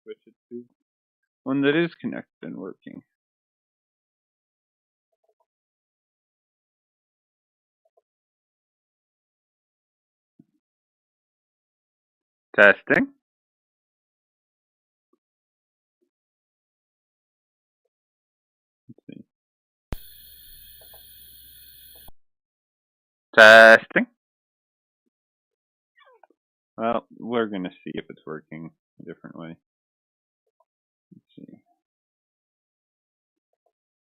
switch it to one that is connected and working. Testing. Let's see. Testing. Well, we're going to see if it's working a different way. Let's see.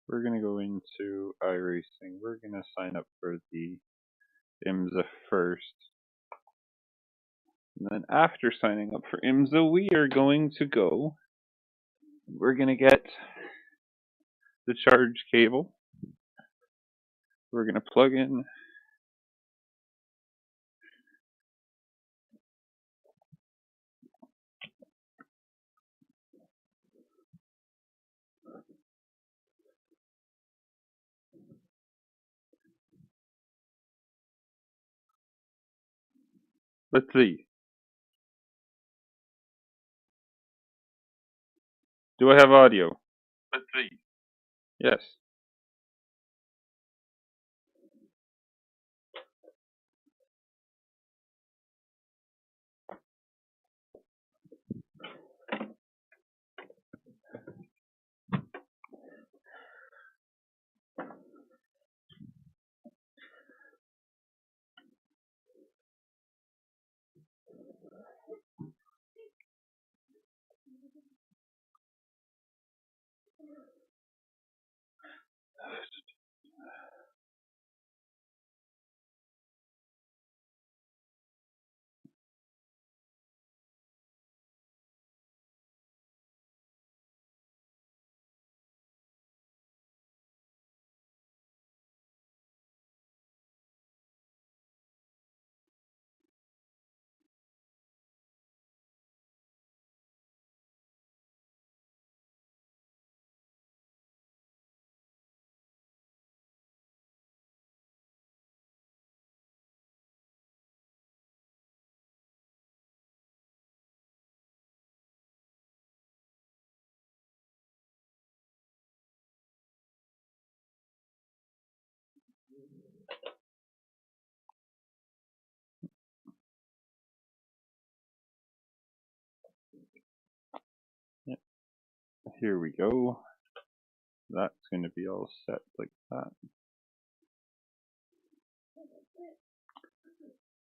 We're going to go into iRacing. We're going to sign up for the IMSA first. And then after signing up for IMSA, we are going to go. We're going to get the charge cable. We're going to plug in. Let's see. Do I have audio? Let's see. Yes. Yep. Here we go. That's going to be all set like that.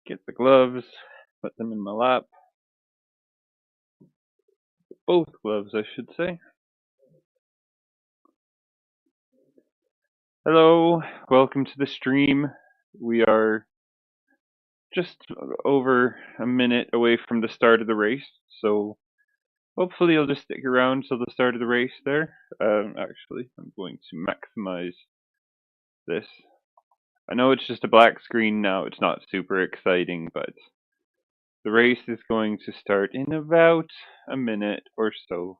Get the gloves, put them in my lap. Both gloves, I should say. Hello, welcome to the stream. We are just over a minute away from the start of the race, so hopefully you'll just stick around till the start of the race there. Actually, I'm going to maximize this. I know it's just a black screen now, it's not super exciting, but the race is going to start in about a minute or so.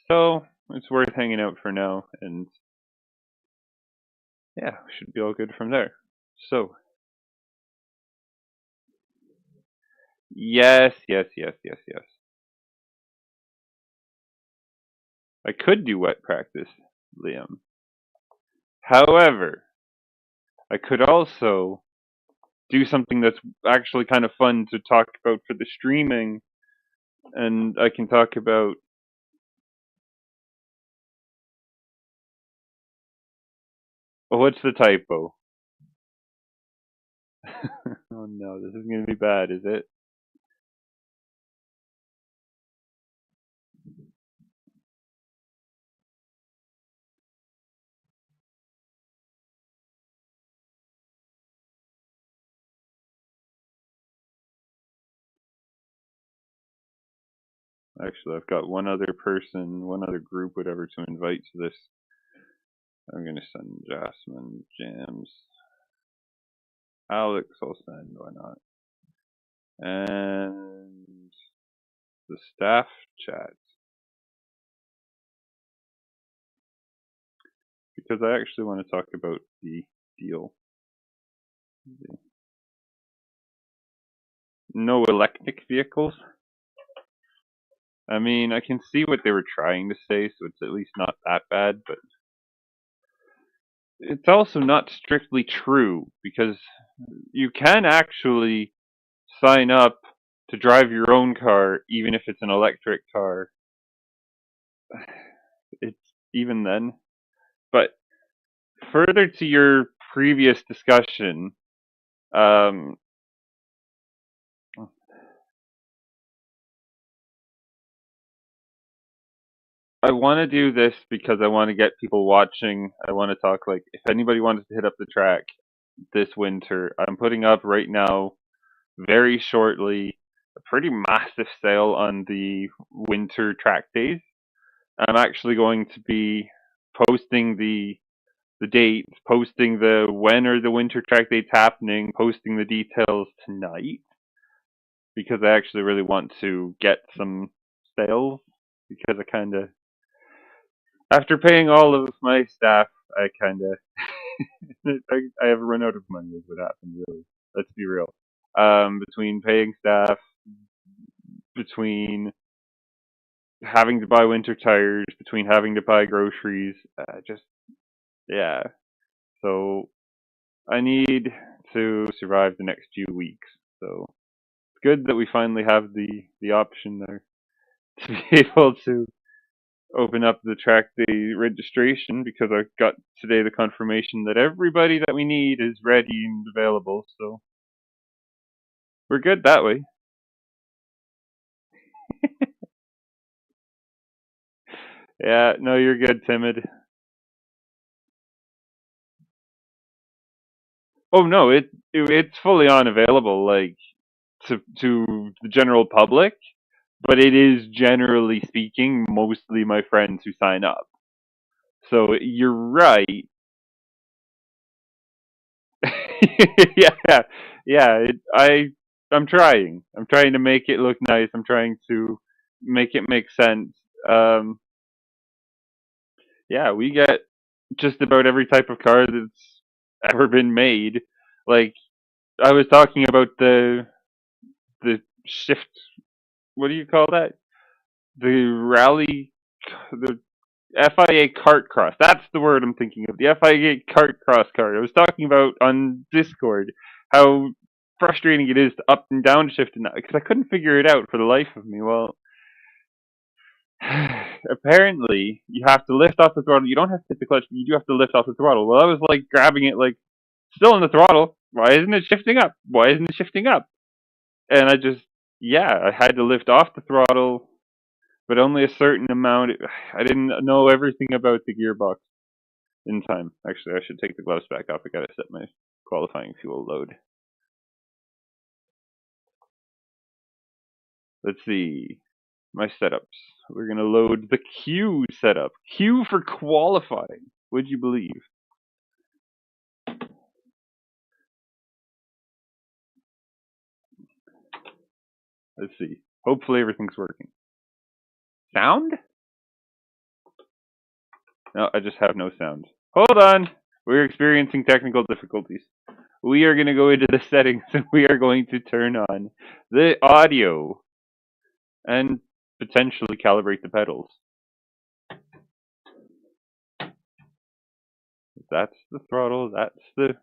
So, it's worth hanging out for now, and yeah, we should be all good from there. So, yes. I could do wet practice, Liam. However, I could also do something that's actually kind of fun to talk about for the streaming, and I can talk about. Well, what's the typo? Oh no, this is going to be bad, is it? Actually, I've got one other person, one other group, whatever, to invite to this. I'm going to send Jasmine, Jams, Alex, I'll send, why not? And the staff chat. Because I actually want to talk about the deal. No electric vehicles? I mean, I can see what they were trying to say, so it's at least not that bad, but it's also not strictly true because you can actually sign up to drive your own car, even if it's an electric car. It's even then. But further to your previous discussion, um, I want to do this because I want to get people watching. I want to talk like if anybody wants to hit up the track this winter, I'm putting up right now very shortly a pretty massive sale on the winter track days. I'm actually going to be posting the dates, posting the when are the winter track dates happening, posting the details tonight because I actually really want to get some sales because I kind of after paying all of my staff, I kind of I have run out of money is what happened really. Let's be real. Between paying staff, between having to buy winter tires, between having to buy groceries, just yeah. So I need to survive the next few weeks. So it's good that we finally have the option there to be able to open up the track day registration because I got today the confirmation that everybody that we need is ready and available. So we're good that way. Yeah, no, you're good, Timid. Oh no, it's fully unavailable like to the general public, but it is generally speaking mostly my friends who sign up. So you're right. Yeah, yeah. I'm trying. I'm trying to make it look nice. I'm trying to make it make sense. Um, yeah, we get just about every type of car that's ever been made. Like I was talking about the shift. What do you call that? The rally, the FIA kart cross. That's the word I'm thinking of. The FIA kart cross card. I was talking about on Discord how frustrating it is to up and down shift in that because I couldn't figure it out for the life of me. Well, apparently you have to lift off the throttle. You don't have to hit the clutch, but you do have to lift off the throttle. Well, I was like grabbing it like still in the throttle. Why isn't it shifting up? Why isn't it shifting up? And I just yeah, I had to lift off the throttle, but only a certain amount. I didn't know everything about the gearbox in time. Actually, I should take the gloves back off. I gotta set my qualifying fuel load. Let's see. My setups. We're gonna load the Q setup. Q for qualifying. Would you believe? Let's see. Hopefully everything's working. Sound? No, I just have no sound. Hold on. We're experiencing technical difficulties. We are gonna go into the settings and we are going to turn on the audio and potentially calibrate the pedals. That's the throttle, that's the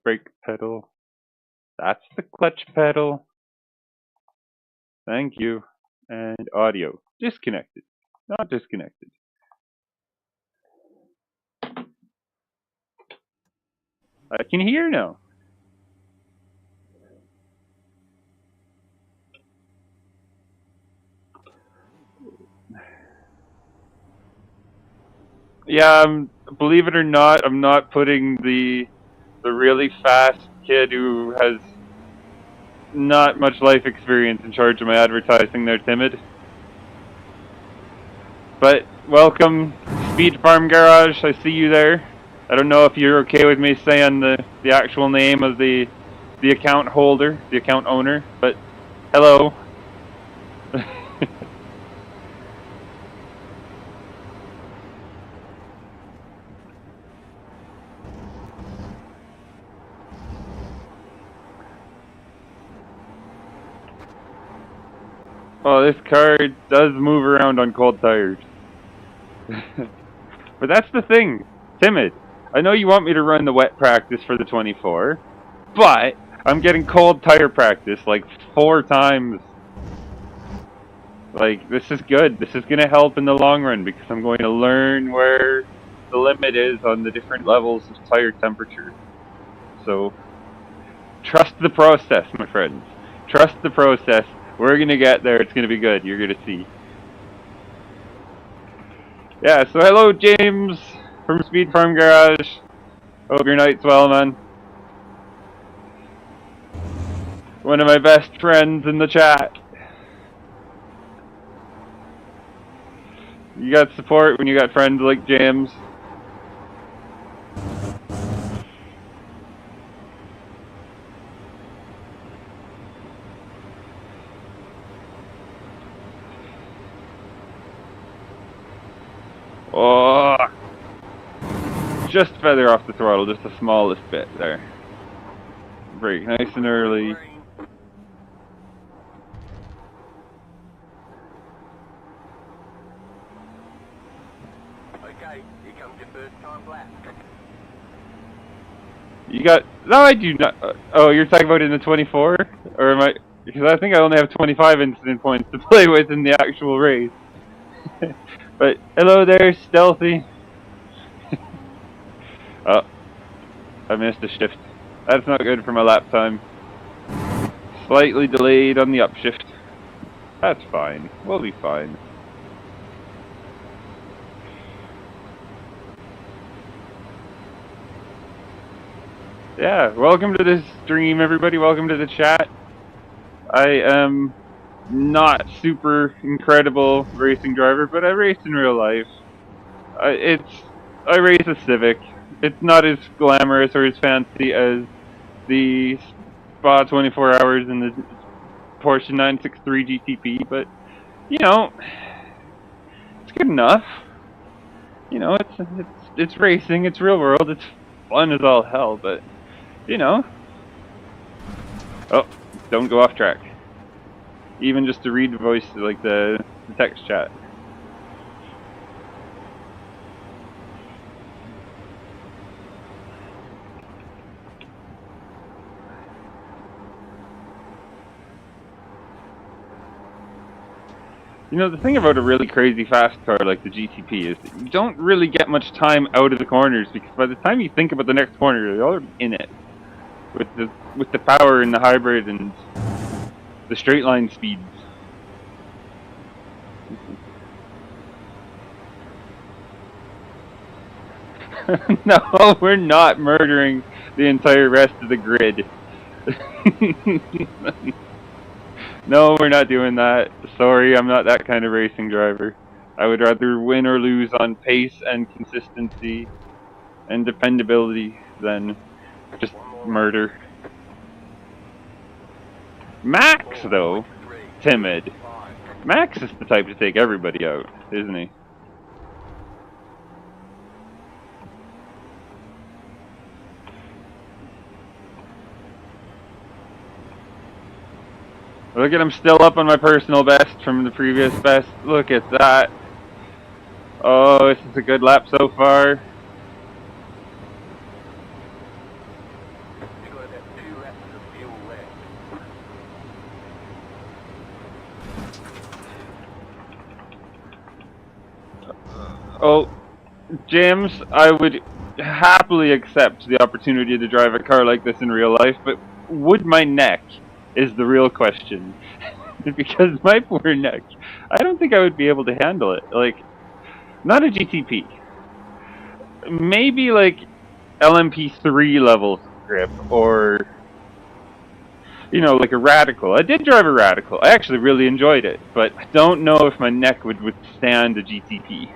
brake pedal, that's the clutch pedal. Thank you. And audio. Disconnected. Not disconnected. I can hear now. Yeah, believe it or not, I'm not putting the really fast kid who has not much life experience in charge of my advertising there, Timid. But welcome, Speed Farm Garage. I see you there. I don't know if you're okay with me saying the actual name of the account holder, the account owner, but hello. Oh, this car does move around on cold tires. But that's the thing, Timid. I know you want me to run the wet practice for the 24, but I'm getting cold tire practice like 4 times. Like, this is good. This is going to help in the long run because I'm going to learn where the limit is on the different levels of tire temperature. So, trust the process, my friends. Trust the process. We're going to get there. It's going to be good. You're going to see. Yeah, so hello, James from Speed Farm Garage. Hope your night's well, man. One of my best friends in the chat. You got support when you got friends like James. Oh, just feather off the throttle, just the smallest bit there. Brake nice and early. Okay, here comes your first time lap. You got... No, I do not... Oh, you're talking about in the 24? Or am I... Because I think I only have 25 incident points to play with in the actual race. But, hello there, Stealthy. Oh, I missed a shift. That's not good for my lap time. Slightly delayed on the upshift. That's fine. We'll be fine. Yeah, welcome to this stream, everybody. Welcome to the chat. I am not super incredible racing driver, but I race in real life. I race a Civic. It's not as glamorous or as fancy as the Spa 24 Hours and the Porsche 963 GTP, but you know, it's good enough. You know, it's racing, it's real world, it's fun as all hell, but you know. Oh, don't go off track. Even just to read the voice, like the text chat. You know, the thing about a really crazy fast car like the GTP is that you don't really get much time out of the corners, because by the time you think about the next corner, you're already in it. With the power and the hybrid and the straight line speeds. No, we're not murdering the entire rest of the grid. No, we're not doing that. Sorry, I'm not that kind of racing driver. I would rather win or lose on pace and consistency and dependability than just murder. Max, though, timid. Max is the type to take everybody out, isn't he? Look at him, still up on my personal best from the previous best. Look at that. Oh, this is a good lap so far. Oh, James, I would happily accept the opportunity to drive a car like this in real life, but would my neck is the real question. Because my poor neck, I don't think I would be able to handle it. Like, not a GTP. Maybe like LMP3 levels grip, or you know, like a Radical. I did drive a Radical. I actually really enjoyed it, but I don't know if my neck would withstand a GTP.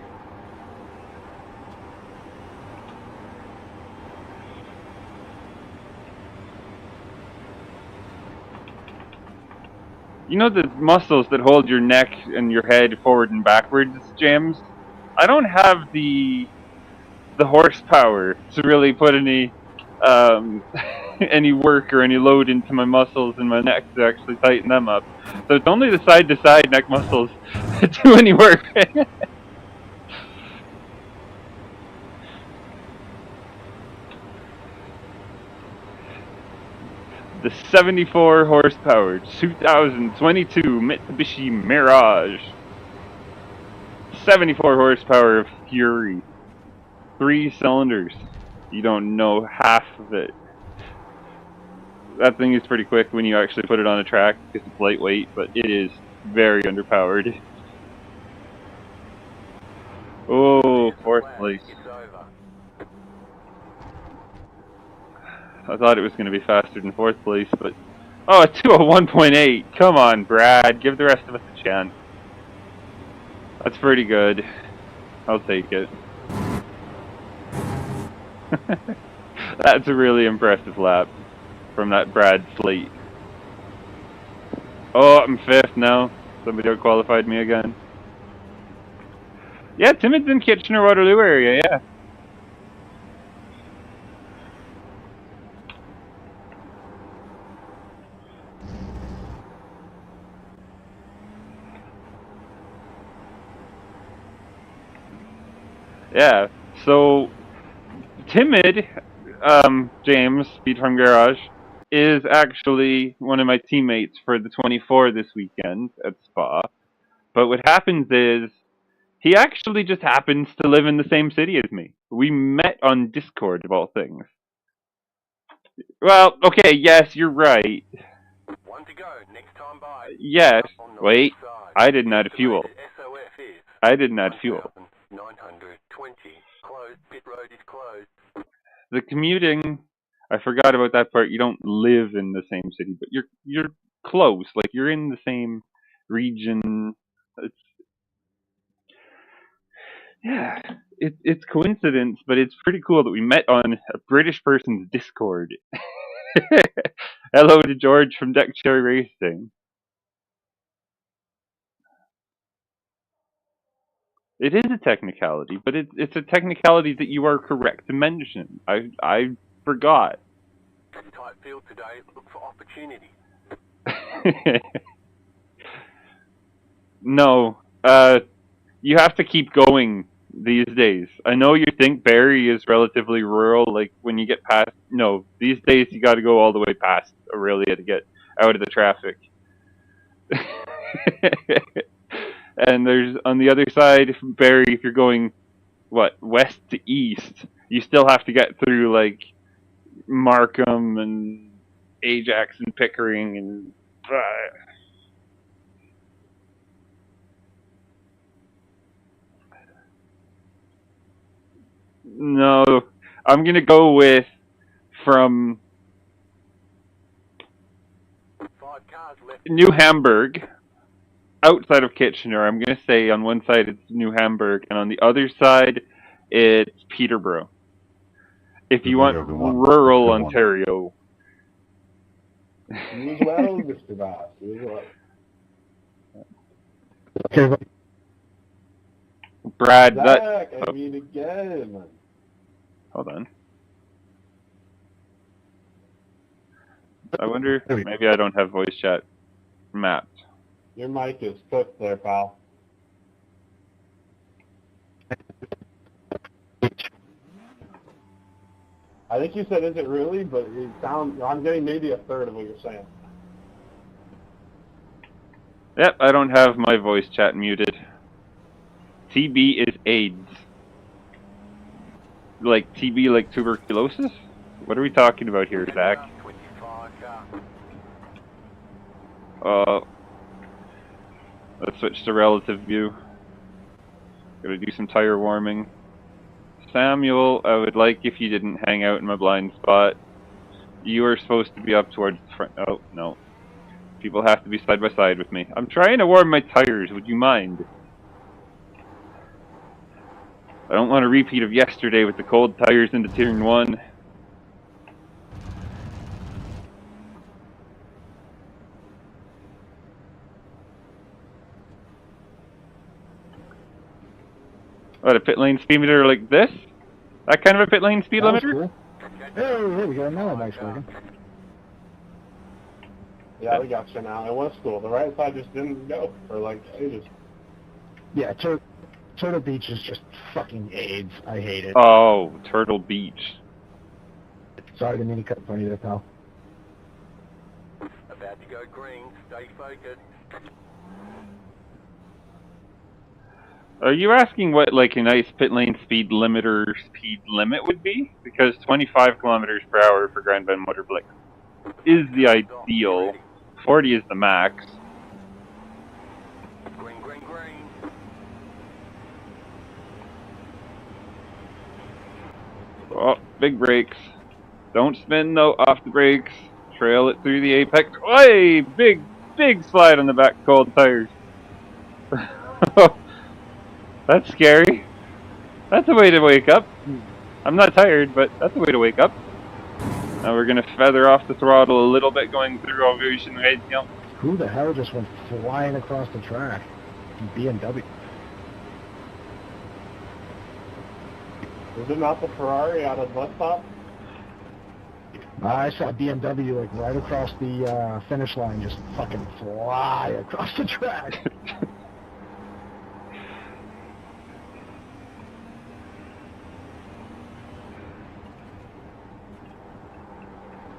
You know the muscles that hold your neck and your head forward and backwards, James? I don't have the horsepower to really put any any work or any load into my muscles in my neck to actually tighten them up. So it's only the side to side neck muscles that do any work. The 74 horsepower 2022 Mitsubishi Mirage. 74 horsepower of fury. 3 cylinders. You don't know half of it. That thing is pretty quick when you actually put it on a track because it's lightweight, but it is very underpowered. Oh, fourth place. It's over. I thought it was going to be faster than fourth place, but... Oh, a 201.8! Come on, Brad. Give the rest of us a chance. That's pretty good. I'll take it. That's a really impressive lap from that Brad slate. Oh, I'm fifth now. Somebody out-qualified me again. Yeah, Timmins in Kitchener-Waterloo area, yeah. Yeah, so Timid, James, Speed Farm Garage, is actually one of my teammates for the 24 this weekend at Spa. But what happens is, he actually just happens to live in the same city as me. We met on Discord, of all things. Well, okay, yes, you're right. One to go. Next time by. Yes, On the wait, left side. I didn't add fuel. Estimated SOF is I didn't add fuel. 1,920. Closed. Pit road is closed. The commuting, I forgot about that part. You don't live in the same city, but you're close. Like you're in the same region. It's yeah, it's coincidence, but it's pretty cool that we met on a British person's Discord. Hello to George from Deck Cherry Racing. It is a technicality, but it's a technicality that you are correct to mention. I forgot. Tight field today. Look for opportunity. No, you have to keep going these days. I know you think Barrie is relatively rural, like when you get past. No, these days you got to go all the way past Aurelia to get out of the traffic. And there's on the other side, Barrie, if you're going west to east, you still have to get through like Markham and Ajax and Pickering and. No, I'm gonna go with from 5 cars left. New Hamburg, outside of Kitchener. I'm gonna say on one side it's New Hamburg, and on the other side it's Peterborough. If you want rural Ontario. You as well, Mr. Bass. You as well. Brad, Zach, I mean again. Hold on. I wonder, maybe I don't have voice chat mapped. Your mic is cooked there, pal. I think you said, is it really? But it sounds, I'm getting maybe a third of what you're saying. Yep, I don't have my voice chat muted. TB is AIDS. Like TB, like tuberculosis? What are we talking about here, Zach? 25 car. Let's switch to relative view. Gotta do some tire warming. Samuel, I would like if you didn't hang out in my blind spot. You are supposed to be up towards the front. Oh, no. People have to be side by side with me. I'm trying to warm my tires, would you mind? I don't want a repeat of yesterday with the cold tires into Turn 1. What, a pit lane speed limiter like this? That kind of a pit lane speed limiter? Cool. Hey, we got another bike's working. Yeah, we got you now. It was cool. The right side just didn't go for like ages. Yeah, Turtle Beach is just fucking AIDS. I hate it. Oh, Turtle Beach. Sorry, didn't mean to cut in front of you there, pal. About to go green. Stay focused. Are you asking what like a nice pit lane speed limit or speed limit would be? Because 25 kilometers per hour for Grand Bend Motorbike is the ideal. 40 is the max. Green, green, green. Oh, big brakes. Don't spin though off the brakes. Trail it through the apex. Hey, big slide on the back cold tires. That's scary. That's a way to wake up. I'm not tired, but that's a way to wake up. Now we're gonna feather off the throttle a little bit going through Ovation Radio. Who the hell just went flying across the track? BMW. Was it not the Ferrari out of bus stop? I saw BMW like right across the finish line, just fucking fly across the track.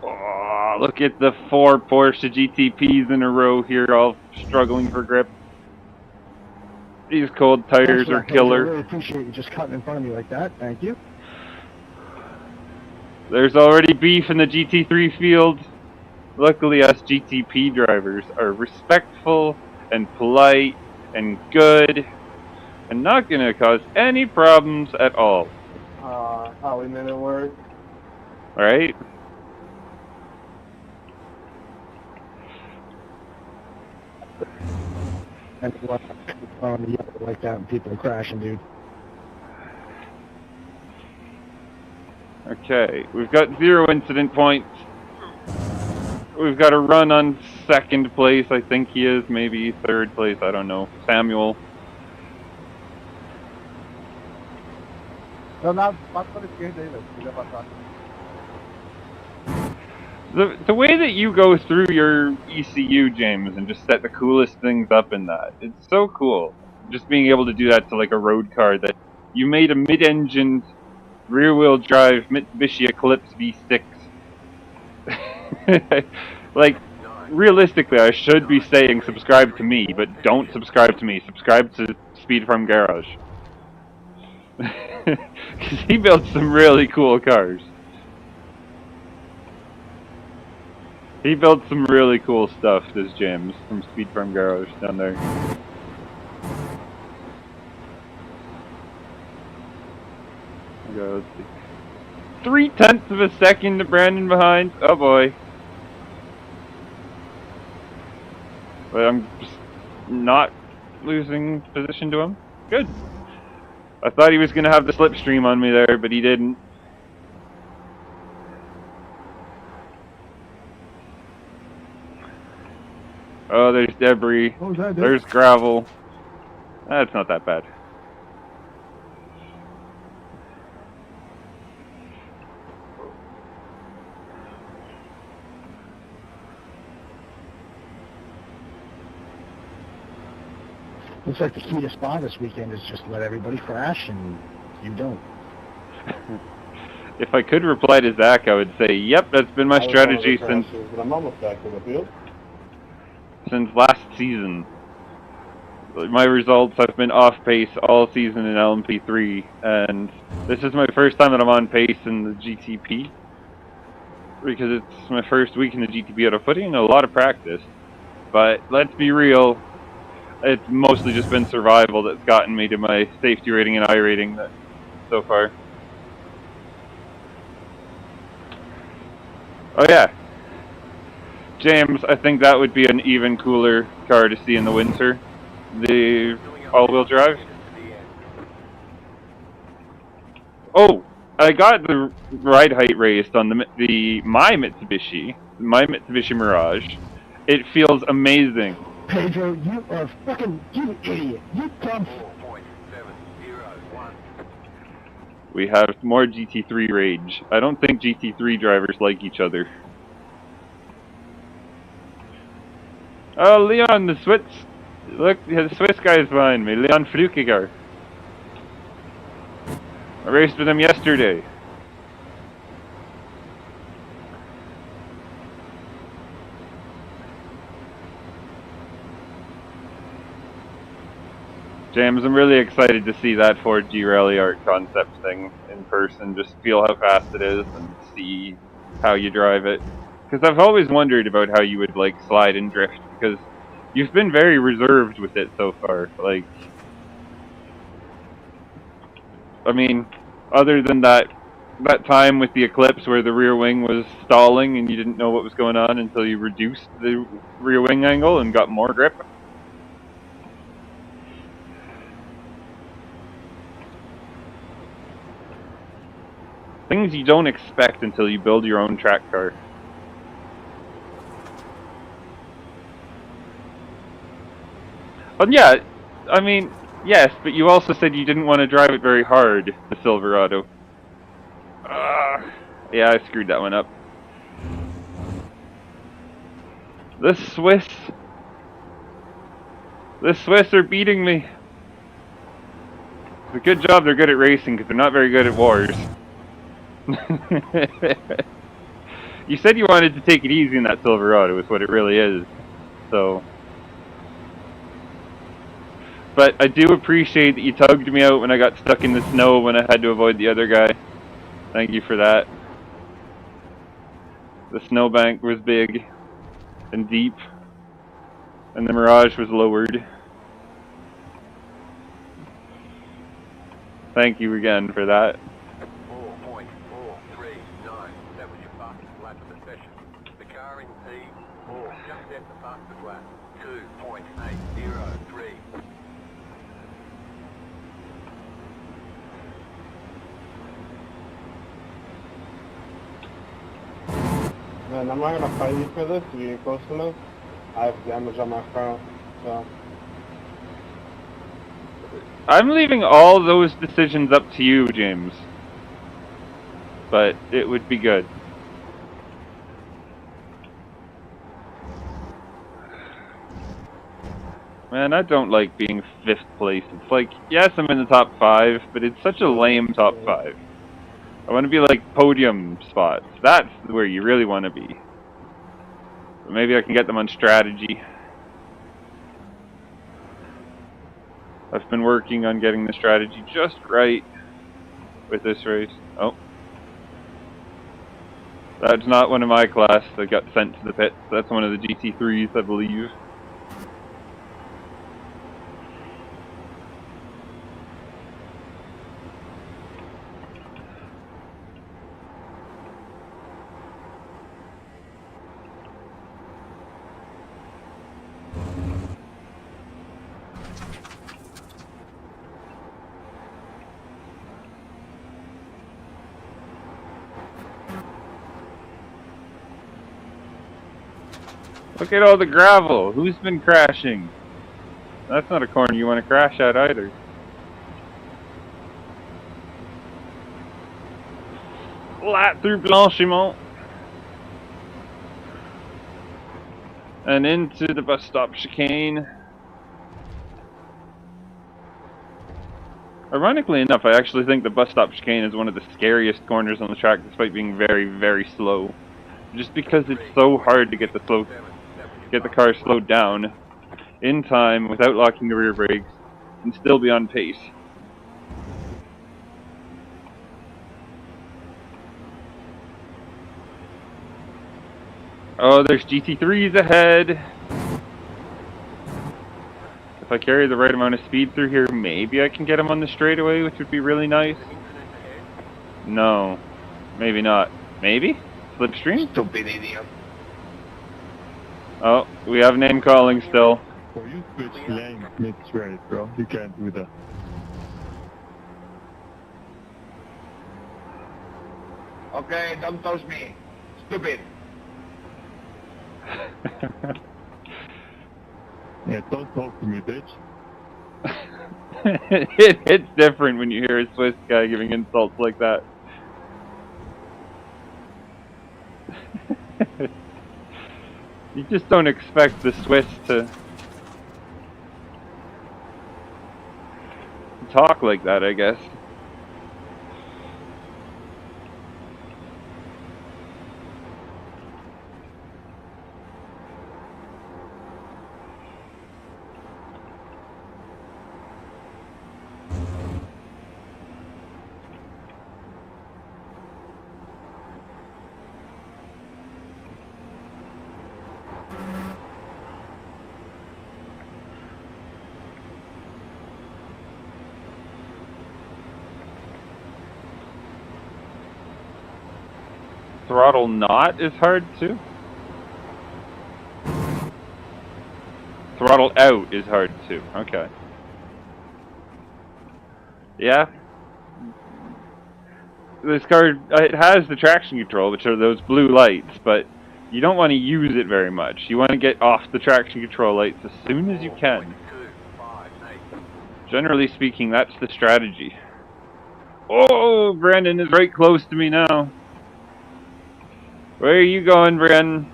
Oh, look at the 4 Porsche GTPs in a row here, all struggling for grip. These cold tires are I killer. really appreciate you just cutting in front of me like that. Thank you. There's already beef in the GT3 field. Luckily, us GTP drivers are respectful and polite and good and not going to cause any problems at all. How we made it work. Alright? And on the yellow like that when people are crashing, dude. Okay, we've got 0 incident points. We've got a run on 2nd place, I think he is, maybe 3rd place, I don't know. Samuel. The way that you go through your ECU, James, and just set the coolest things up in that, it's so cool. Just being able to do that to like a road car that you made a mid-engined rear-wheel drive Mitsubishi Eclipse V6. Like, realistically, I should be saying subscribe to me, but don't subscribe to me. Subscribe to Speed Farm Garage. Because he built some really cool cars. He built some really cool stuff, this James, from Speed Farm Garage down there. Okay, let's see. 0.3 of a second to Brandon behind. Oh boy. But I'm just not losing position to him. Good. I thought he was going to have the slipstream on me there, but he didn't. Oh, there's debris. What was that, dude? There's gravel. That's not that bad. Looks like the key to Spa this weekend is just let everybody crash, and you don't. If I could reply to Zach, I would say, yep, that's been my strategy since But I'm almost back to the field. last season. My results have been off pace all season in LMP3, and this is my first time that I'm on pace in the GTP, because it's my first week in the GTP out of footing and a lot of practice. But let's be real, it's mostly just been survival that's gotten me to my safety rating and I rating so far. Oh yeah, James, I think that would be an even cooler car to see in the winter. The all-wheel drive. Oh, I got the ride height raised on my Mitsubishi Mirage. It feels amazing. Pedro, you are fucking, you idiot. You dumb. 4.701. We have more GT3 rage. I don't think GT3 drivers like each other. Oh, Leon, the Swiss. Look, the Swiss guy is behind me. Leon Flukiger. I raced with him yesterday. James, I'm really excited to see that Ford G Rally Art concept thing in person. Just feel how fast it is and see how you drive it. Because I've always wondered about how you would like slide and drift, because you've been very reserved with it so far. Like, I mean, other than that time with the Eclipse where the rear wing was stalling and you didn't know what was going on until you reduced the rear wing angle and got more grip. Things you don't expect until you build your own track car. But yeah, I mean, yes, but you also said you didn't want to drive it very hard, the Silverado. Yeah, I screwed that one up. The Swiss are beating me. It's a good job they're good at racing, because they're not very good at wars. You said you wanted to take it easy in that Silverado, is what it really is. So, but I do appreciate that you tugged me out when I got stuck in the snow when I had to avoid the other guy. Thank you for that. The snowbank was big and deep, and the Mirage was lowered. Thank you again for that. 4.439. That was your fastest lap of the session. The car in P4 just set the fastest lap. 2.803. Man, I'm not gonna fight you for this if you get close enough. I have damage on my front, so. I'm leaving all those decisions up to you, James. But it would be good. Man, I don't like being 5th place. It's like, yes, I'm in the top 5, but it's such a lame top 5. I want to be like podium spots. That's where you really want to be. But maybe I can get them on strategy. I've been working on getting the strategy just right with this race. Oh. That's not one of my class that got sent to the pits. That's one of the GT3s, I believe. Look at all the gravel. Who's been crashing? That's not a corner you want to crash at either. Flat through Blanchimont. And into the bus stop chicane. Ironically enough, I actually think the bus stop chicane is one of the scariest corners on the track, despite being very, very slow. Just because it's so hard to get the car slowed down in time without locking the rear brakes and still be on pace. Oh, there's GT3s ahead. If I carry the right amount of speed through here, maybe I can get them on the straightaway, which would be really nice. No, maybe not. Maybe? Slipstream? Stupid idiot. Oh, we have name calling still. Well, you switch lanes mid-straight, bro. You can't do that. Okay, don't touch me. Stupid. Yeah, don't talk to me, bitch. It hits different when you hear a Swiss guy giving insults like that. You just don't expect the Swiss to talk like that, I guess. Throttle not is hard too. Throttle out is hard too. Okay. Yeah. This car, it has the traction control, which are those blue lights, but you don't want to use it very much. You want to get off the traction control lights as soon as you can. Generally speaking, that's the strategy. Oh, Brandon is right close to me now. Where are you going, Brandon?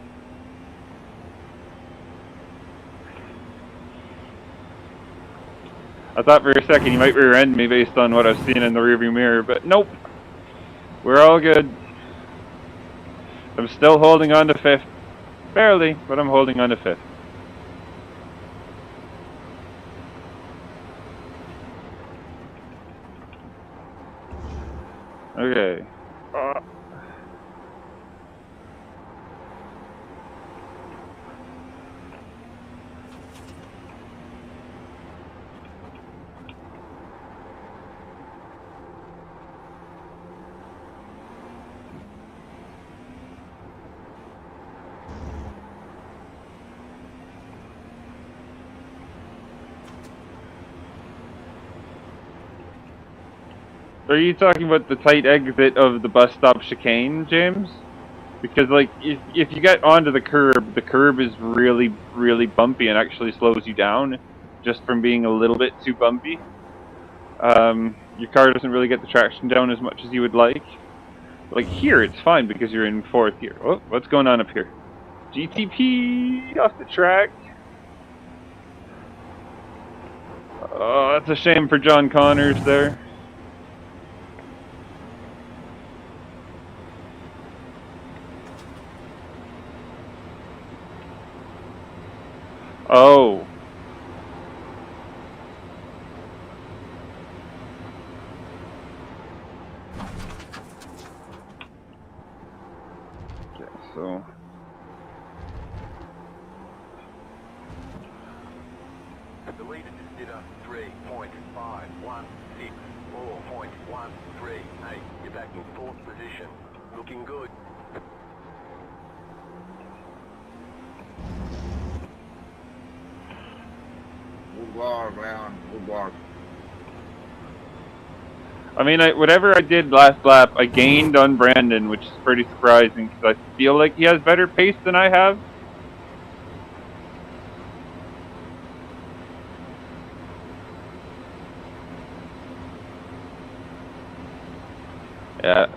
I thought for a second you might rear-end me based on what I've seen in the rearview mirror, but nope. We're all good. I'm still holding on to 5th. Barely, but I'm holding on to 5th. Okay. Are you talking about the tight exit of the bus stop chicane, James? Because, like, if you get onto the curb is really, really bumpy and actually slows you down just from being a little bit too bumpy. Your car doesn't really get the traction down as much as you would like. Like, here, it's fine because you're in 4th gear. Oh, what's going on up here? GTP off the track. Oh, that's a shame for John Connors there. Oh. Okay, so... The leader just did a 3.516, 4.138. You're back in 4th position. Looking good. Good work, man. Good work. I mean, whatever I did last lap, I gained on Brandon, which is pretty surprising because I feel like he has better pace than I have. Yeah.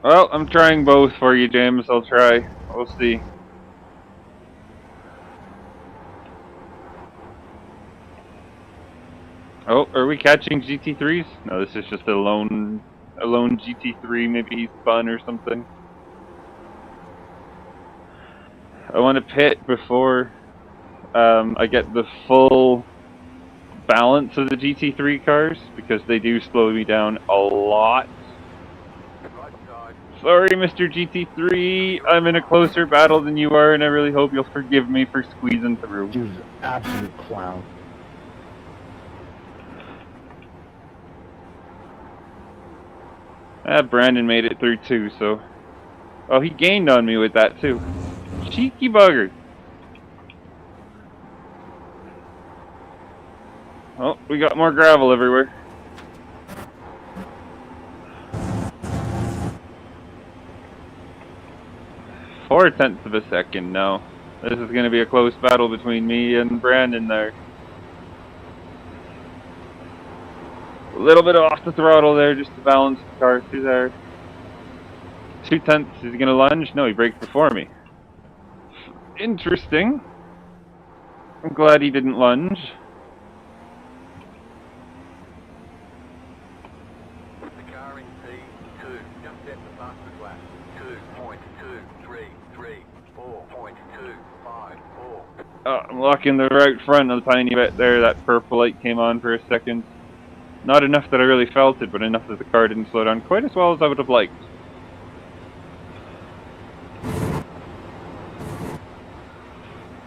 Well, I'm trying both for you, James. I'll try. We'll see. Oh, are we catching GT3s? No, this is just a lone GT3. Maybe he spun or something. I want to pit before I get the full balance of the GT3 cars because they do slow me down a lot. Sorry, Mr. GT3, I'm in a closer battle than you are, and I really hope you'll forgive me for squeezing through. Dude's an absolute clown. Brandon made it through too, so... Oh, he gained on me with that too. Cheeky bugger. Oh, we got more gravel everywhere. .4 of a second, no. This is going to be a close battle between me and Brandon there. A little bit off the throttle there just to balance the car through there. 2/10. Is he going to lunge? No, he braked before me. Interesting. I'm glad he didn't lunge. The car in P2, just set the fastest lap. 2.233, 4.254. I'm locking the right front a tiny bit there. That purple light came on for a second. Not enough that I really felt it, but enough that the car didn't slow down quite as well as I would have liked.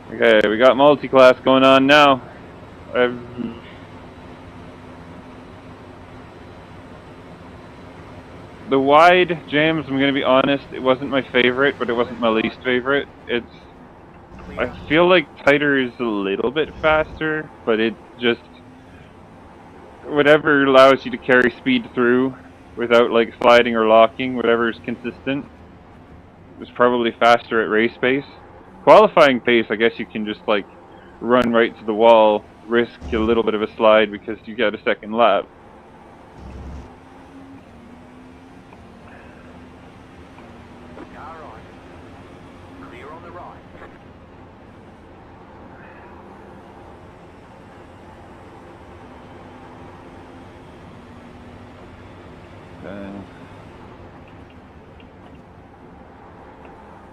Okay, we got multi-class going on now. The wide, James, I'm going to be honest, it wasn't my favorite, but it wasn't my least favorite. I feel like tighter is a little bit faster, but it just, whatever allows you to carry speed through without like sliding or locking, whatever is consistent, is probably faster at race pace. Qualifying pace, I guess you can just like run right to the wall, risk a little bit of a slide because you get a second lap. Car on. Clear on the right.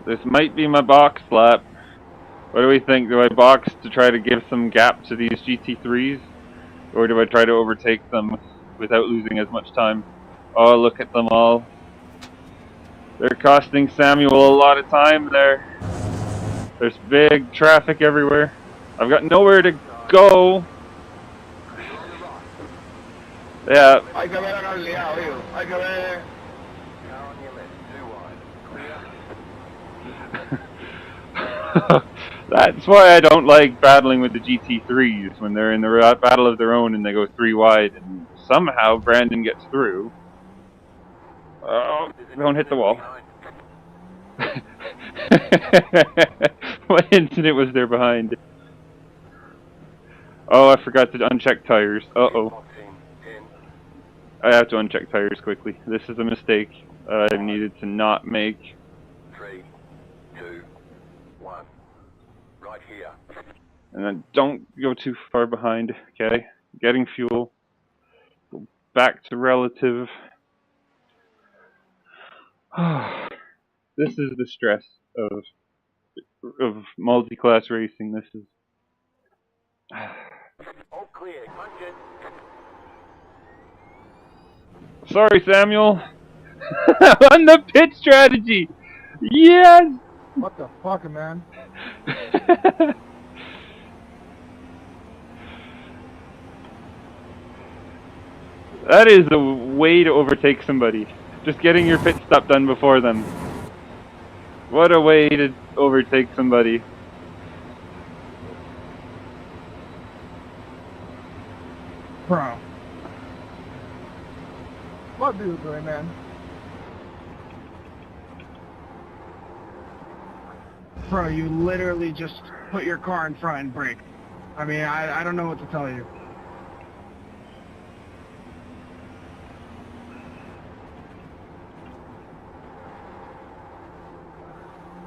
This might be my box lap. What do we think? Do I box to try to give some gap to these GT3s? Or do I try to overtake them without losing as much time? Oh, look at them all. They're costing Samuel a lot of time there. There's big traffic everywhere. I've got nowhere to go. Yeah. Hay que ver acá el liado, hijo. Hay que ver. Car on your left, too wide. Clear. That's why I don't like battling with the GT3s when they're in the battle of their own and they go 3 wide and somehow Brandon gets through. Oh, don't hit the wall. What incident was there behind? Oh, I forgot to uncheck tires. Uh-oh. I have to uncheck tires quickly. This is a mistake I needed to not make. 3, 2, 1. Right here. And then don't go too far behind, okay? Getting fuel. Go back to relative. This is the stress of multi-class racing. This is... All clear. Punch it. Sorry, Samuel. On the pit strategy. Yes. What the fuck, man? That is a way to overtake somebody. Just getting your pit stop done before them. What a way to overtake somebody. Bro. What are you doing, man? Bro, you literally just put your car in front and brake. I mean, I don't know what to tell you.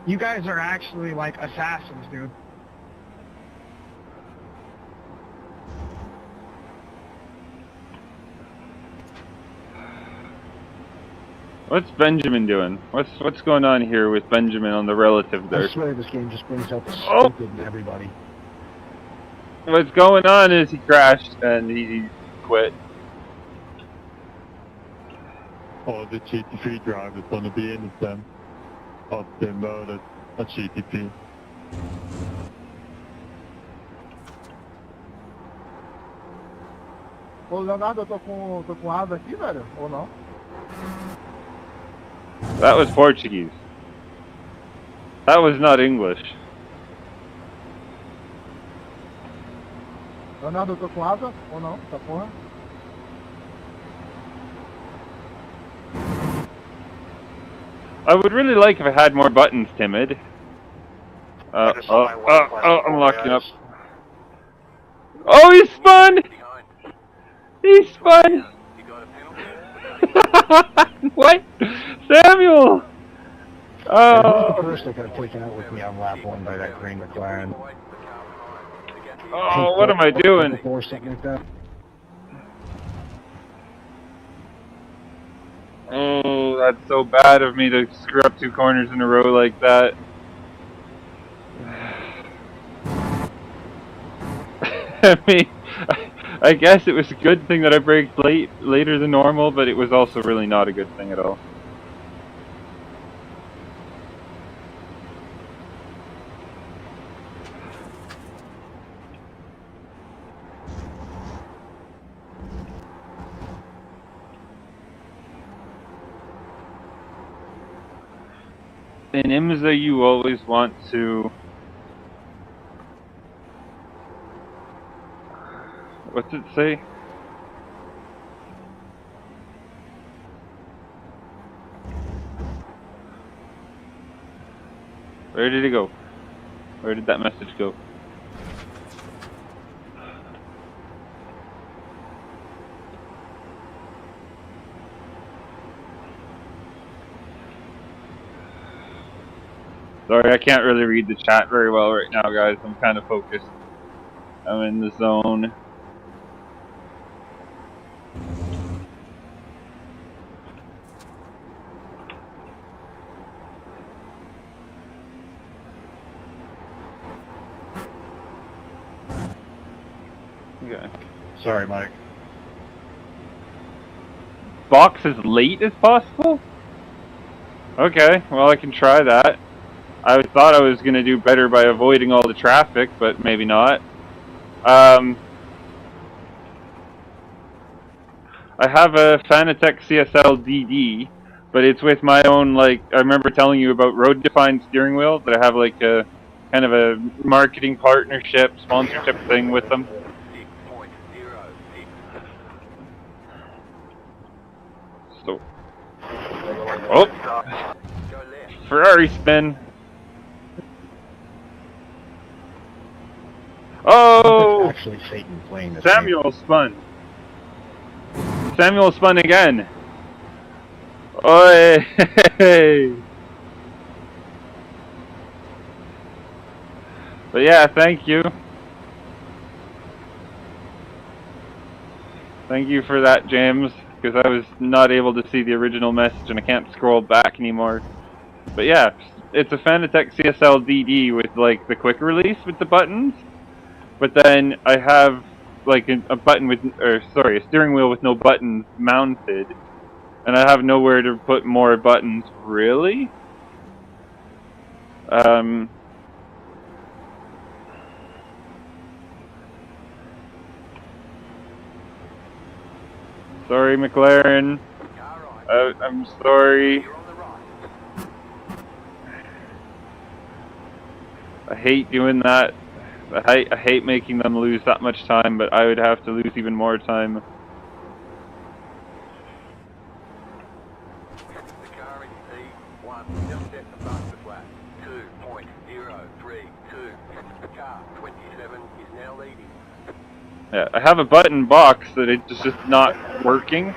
You guys are actually like assassins, dude. What's Benjamin doing? What's going on here with Benjamin on the relative there? I swear this game just brings out the Oh. stupid in everybody. What's going on is he crashed and he quit. All the GT3 drivers want to be innocent of the murder at GTP. Ô, Leonardo, eu tô com asa aqui, velho? Ou não? That was Portuguese. That was not English. Leonardo, eu tô com asa? Ou não? Essa porra? I would really like if I had more buttons, Timid. I'm locking up. Oh, he spun! He spun! What? Samuel! And who's the Oh, person that got taken out with me on lap 1 by that green McLaren? oh, what am I doing? 4, something like that. Oh, that's so bad of me to screw up 2 corners in a row like that. I mean, I guess it was a good thing that I braked later than normal, but it was also really not a good thing at all. In IMSA, you always want to... What's it say? Where did it go? Where did that message go? Sorry, I can't really read the chat very well right now, guys. I'm kind of focused. I'm in the zone. Okay. Sorry, Mike. Box as late as possible? Okay, well I can try that. I thought I was going to do better by avoiding all the traffic, but maybe not. I have a Fanatec CSL DD, but it's with my own, like, I remember telling you about road defined steering wheel, that I have like a kind of a marketing partnership, sponsorship thing with them. So, oh, Ferrari spin. Oh, Actually, Satan playing this Samuel spun. Samuel spun again. Oi, hey. But yeah, thank you. Thank you for that, James, because I was not able to see the original message and I can't scroll back anymore. But yeah, it's a Fanatec CSL DD with like the quick release with the buttons. But then I have like a button with, or sorry, a steering wheel with no buttons mounted. And I have nowhere to put more buttons, really? Sorry, McLaren. I'm sorry. I hate doing that. I hate making them lose that much time, but I would have to lose even more time. The car in P1 just set the fastest lap. 2.032. The car 27 is now leading. Yeah, I have a button box that it's just not working,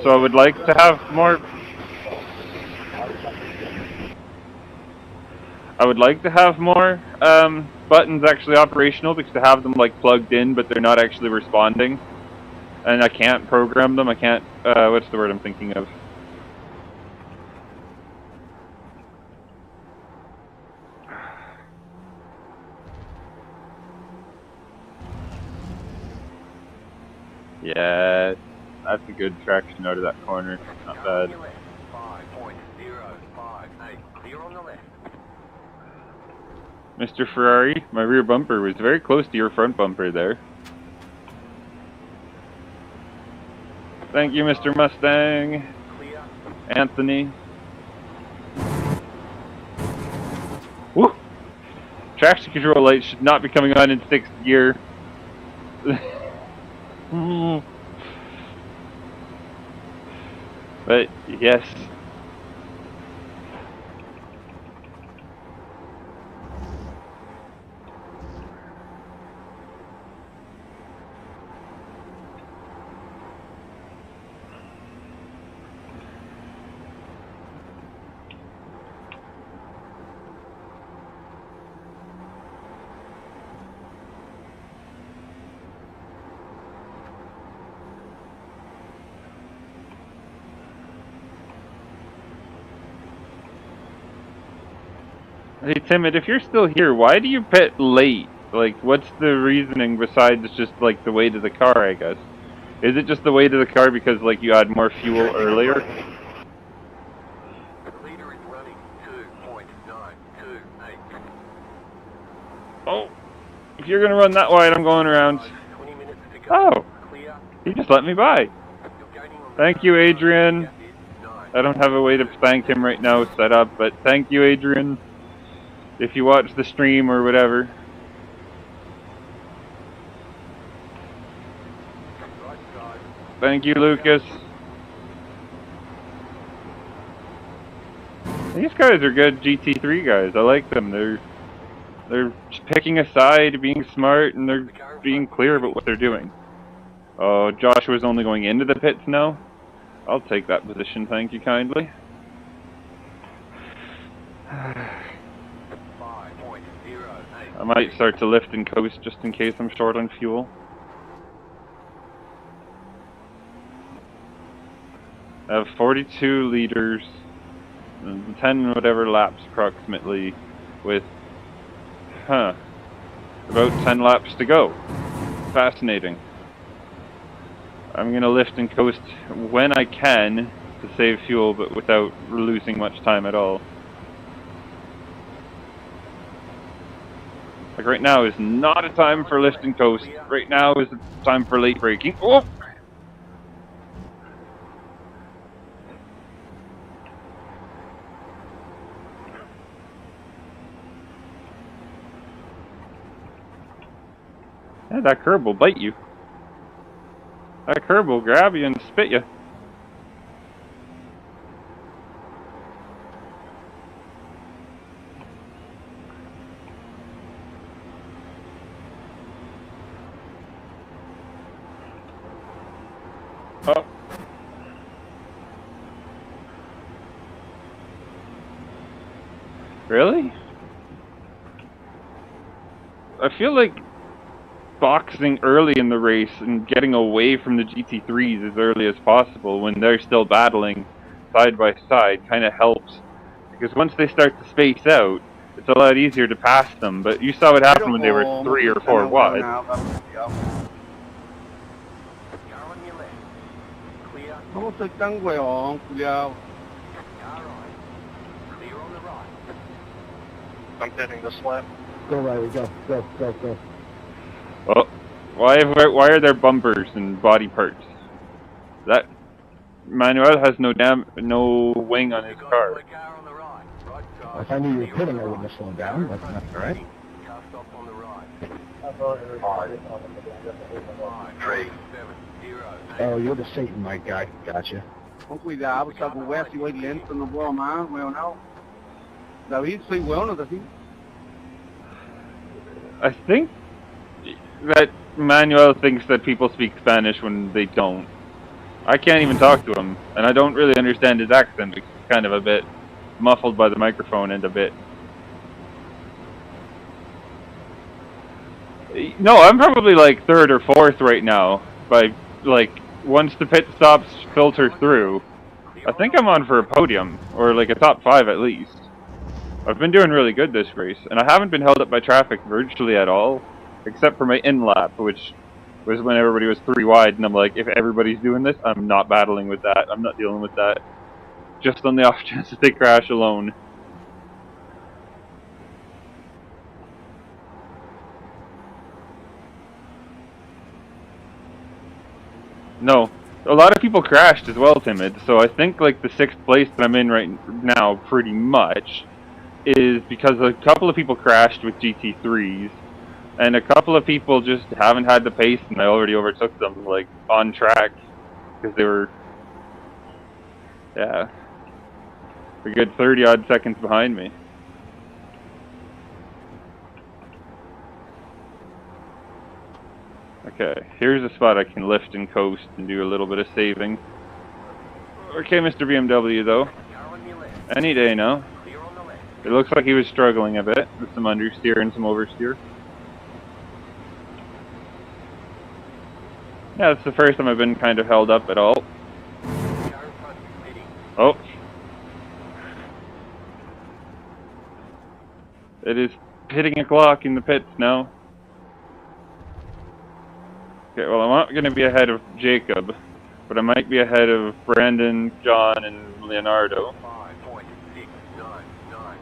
so I would like to have more. I would like to have more buttons actually operational, because I have them like plugged in, but they're not actually responding, and I can't program them. I can't. What's the word I'm thinking of? Yeah, that's a good traction out of that corner. Not bad. 5.058. Clear on the left. Mr. Ferrari, my rear bumper was very close to your front bumper there. Thank you, Mr. Mustang. Clear. Anthony. Woo! Traction control lights should not be coming on in 6th gear. But, yes. Hey, Timid, if you're still here, why do you pit late? Like, what's the reasoning besides just, like, the weight of the car, I guess? Is it just the weight of the car because, like, you had more fuel earlier? The leader is running 2.928. Oh, if you're gonna run that wide, I'm going around. 20 minutes to go. Oh, Clear. he just let me by. You're gaining on the Thank you, Adrian. gap is 9. I don't have a way to thank him right now set up, but thank you, Adrian. If you watch the stream or whatever. Right side. Thank you, Lucas. These guys are good GT3 guys. I like them. They're picking a side, being smart, and they're being clear about what they're doing. Oh, Joshua's only going into the pits now? I'll take that position, thank you kindly. 5.08. I might start to lift and coast just in case I'm short on fuel. I have 42 liters, and 10 whatever laps approximately, with, about 10 laps to go. Fascinating. I'm gonna lift and coast when I can to save fuel, but without losing much time at all. Like right now is not a time for lift and coast. Right now is a time for late braking. Oh! Yeah, that curb will bite you. That curb will grab you and spit you. Oh. Really? I feel like boxing early in the race and getting away from the GT3s as early as possible when they're still battling side by side kind of helps. Because once they start to space out, it's a lot easier to pass them. But you saw what happened when they were 3 or 4 wide. Car on your left. Clear. Không có tăng quẹo vào. Car right. Clear on the right. I'm getting this lap. Go, Riley, go, go, go, go. Oh, why are there bumpers and body parts? That Manuel has no wing on his car. Car on the right. Right side. If I knew you were pitting, I wouldn't have slowed down. That's alright. Car stopped on the right. 3. 7.08. Oh, you're the Satan Mike guy. Gotcha. Không cuidado, está com o S e lento, não vou amar, meu não. David, soy bueno, David. I think that Manuel thinks that people speak Spanish when they don't. I can't even talk to him, and I don't really understand his accent because it's kind of a bit muffled by the microphone and a bit... No, I'm probably like 3rd or 4th right now, by, like, once the pit stops filter through, I think I'm on for a podium, or like a top 5 at least. I've been doing really good this race, and I haven't been held up by traffic virtually at all, except for my in-lap, which was when everybody was 3 wide, and I'm like, if everybody's doing this, I'm not battling with that, I'm not dealing with that. Just on the off chance that they crash alone. No. A lot of people crashed as well, Timid, so I think like the 6th place that I'm in right now, pretty much, is because a couple of people crashed with GT3s, and a couple of people just haven't had the pace, and I already overtook them, like, on track, because they were, yeah, a good 30-odd seconds behind me. Okay, here's a spot I can lift and coast and do a little bit of saving. Okay, Mr. BMW, though. Any day now. It looks like he was struggling a bit with some understeer and some oversteer. Yeah, it's the first time I've been kind of held up at all. Oh. It is hitting a clock in the pits now. Okay, well, I'm not going to be ahead of Jacob, but I might be ahead of Brandon, John, and Leonardo. 5.699.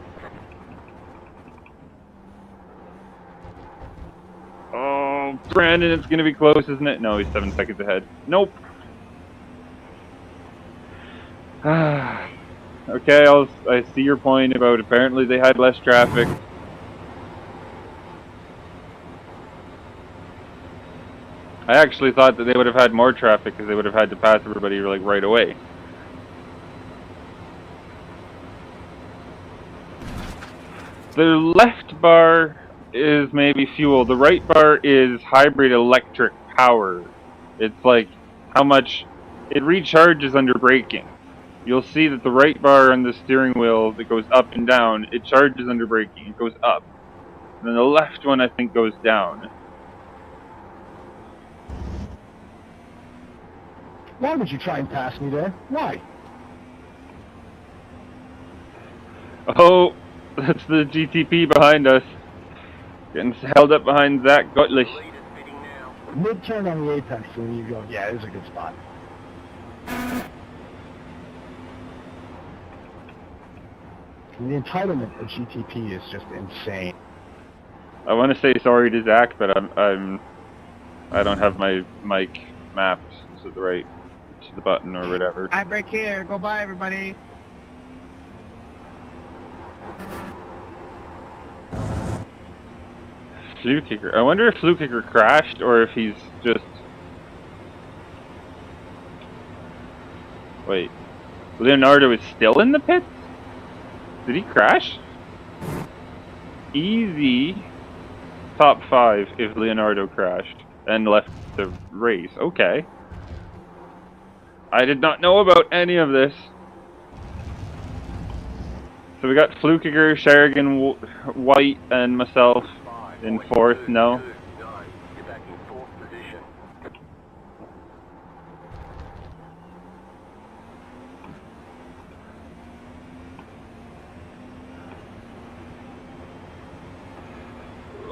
Oh, Brandon, it's going to be close, isn't it? No, he's 7 seconds ahead. Nope. Okay, I see your point about apparently they had less traffic. I actually thought that they would have had more traffic because they would have had to pass everybody like right away. The left bar is maybe fuel. The right bar is hybrid electric power. It's like how much it recharges under braking. You'll see that the right bar on the steering wheel that goes up and down, it charges under braking, it goes up. And then the left one I think goes down. Why would you try and pass me there? Why? Oh, that's the GTP behind us. Getting held up behind Zach Gutley. Lead is fitting now. Mid-turn on the apex when you go, yeah, this is a good spot. And the entitlement of GTP is just insane. I want to say sorry to Zach, but I don't have my mic mapped to the right, to the button or whatever. I break here. Go bye, everybody. Flu Kicker. I wonder if Flu Kicker crashed or if he's just. Wait. Leonardo is still in the pits? Did he crash? Easy top 5 if Leonardo crashed and left the race. Okay. I did not know about any of this. So we got Flu Kicker, Sherigan, White, and myself in 4th. No. You're back in 4th position.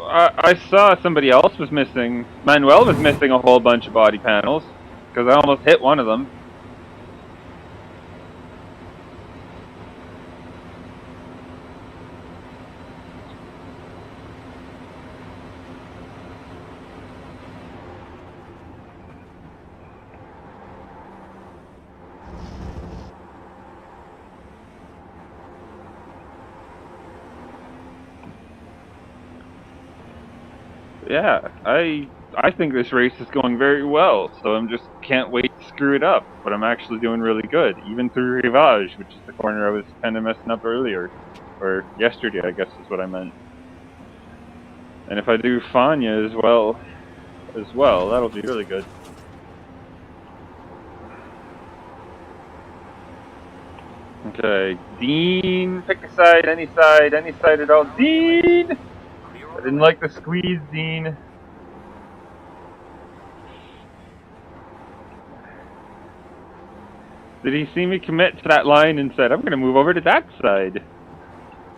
I saw somebody else was missing. Manuel was missing a whole bunch of body panels because I almost hit one of them. Yeah, I think this race is going very well, so I'm just can't wait to screw it up. But I'm actually doing really good, even through Rivage, which is the corner I was kind of messing up earlier, or yesterday, I guess is what I meant. And if I do Fanya as well, that'll be really good. Okay, Dean, pick a side, any side at all. Dean! I didn't like the squeeze, Dean. Did he see me commit to that line and said, I'm going to move over to that side?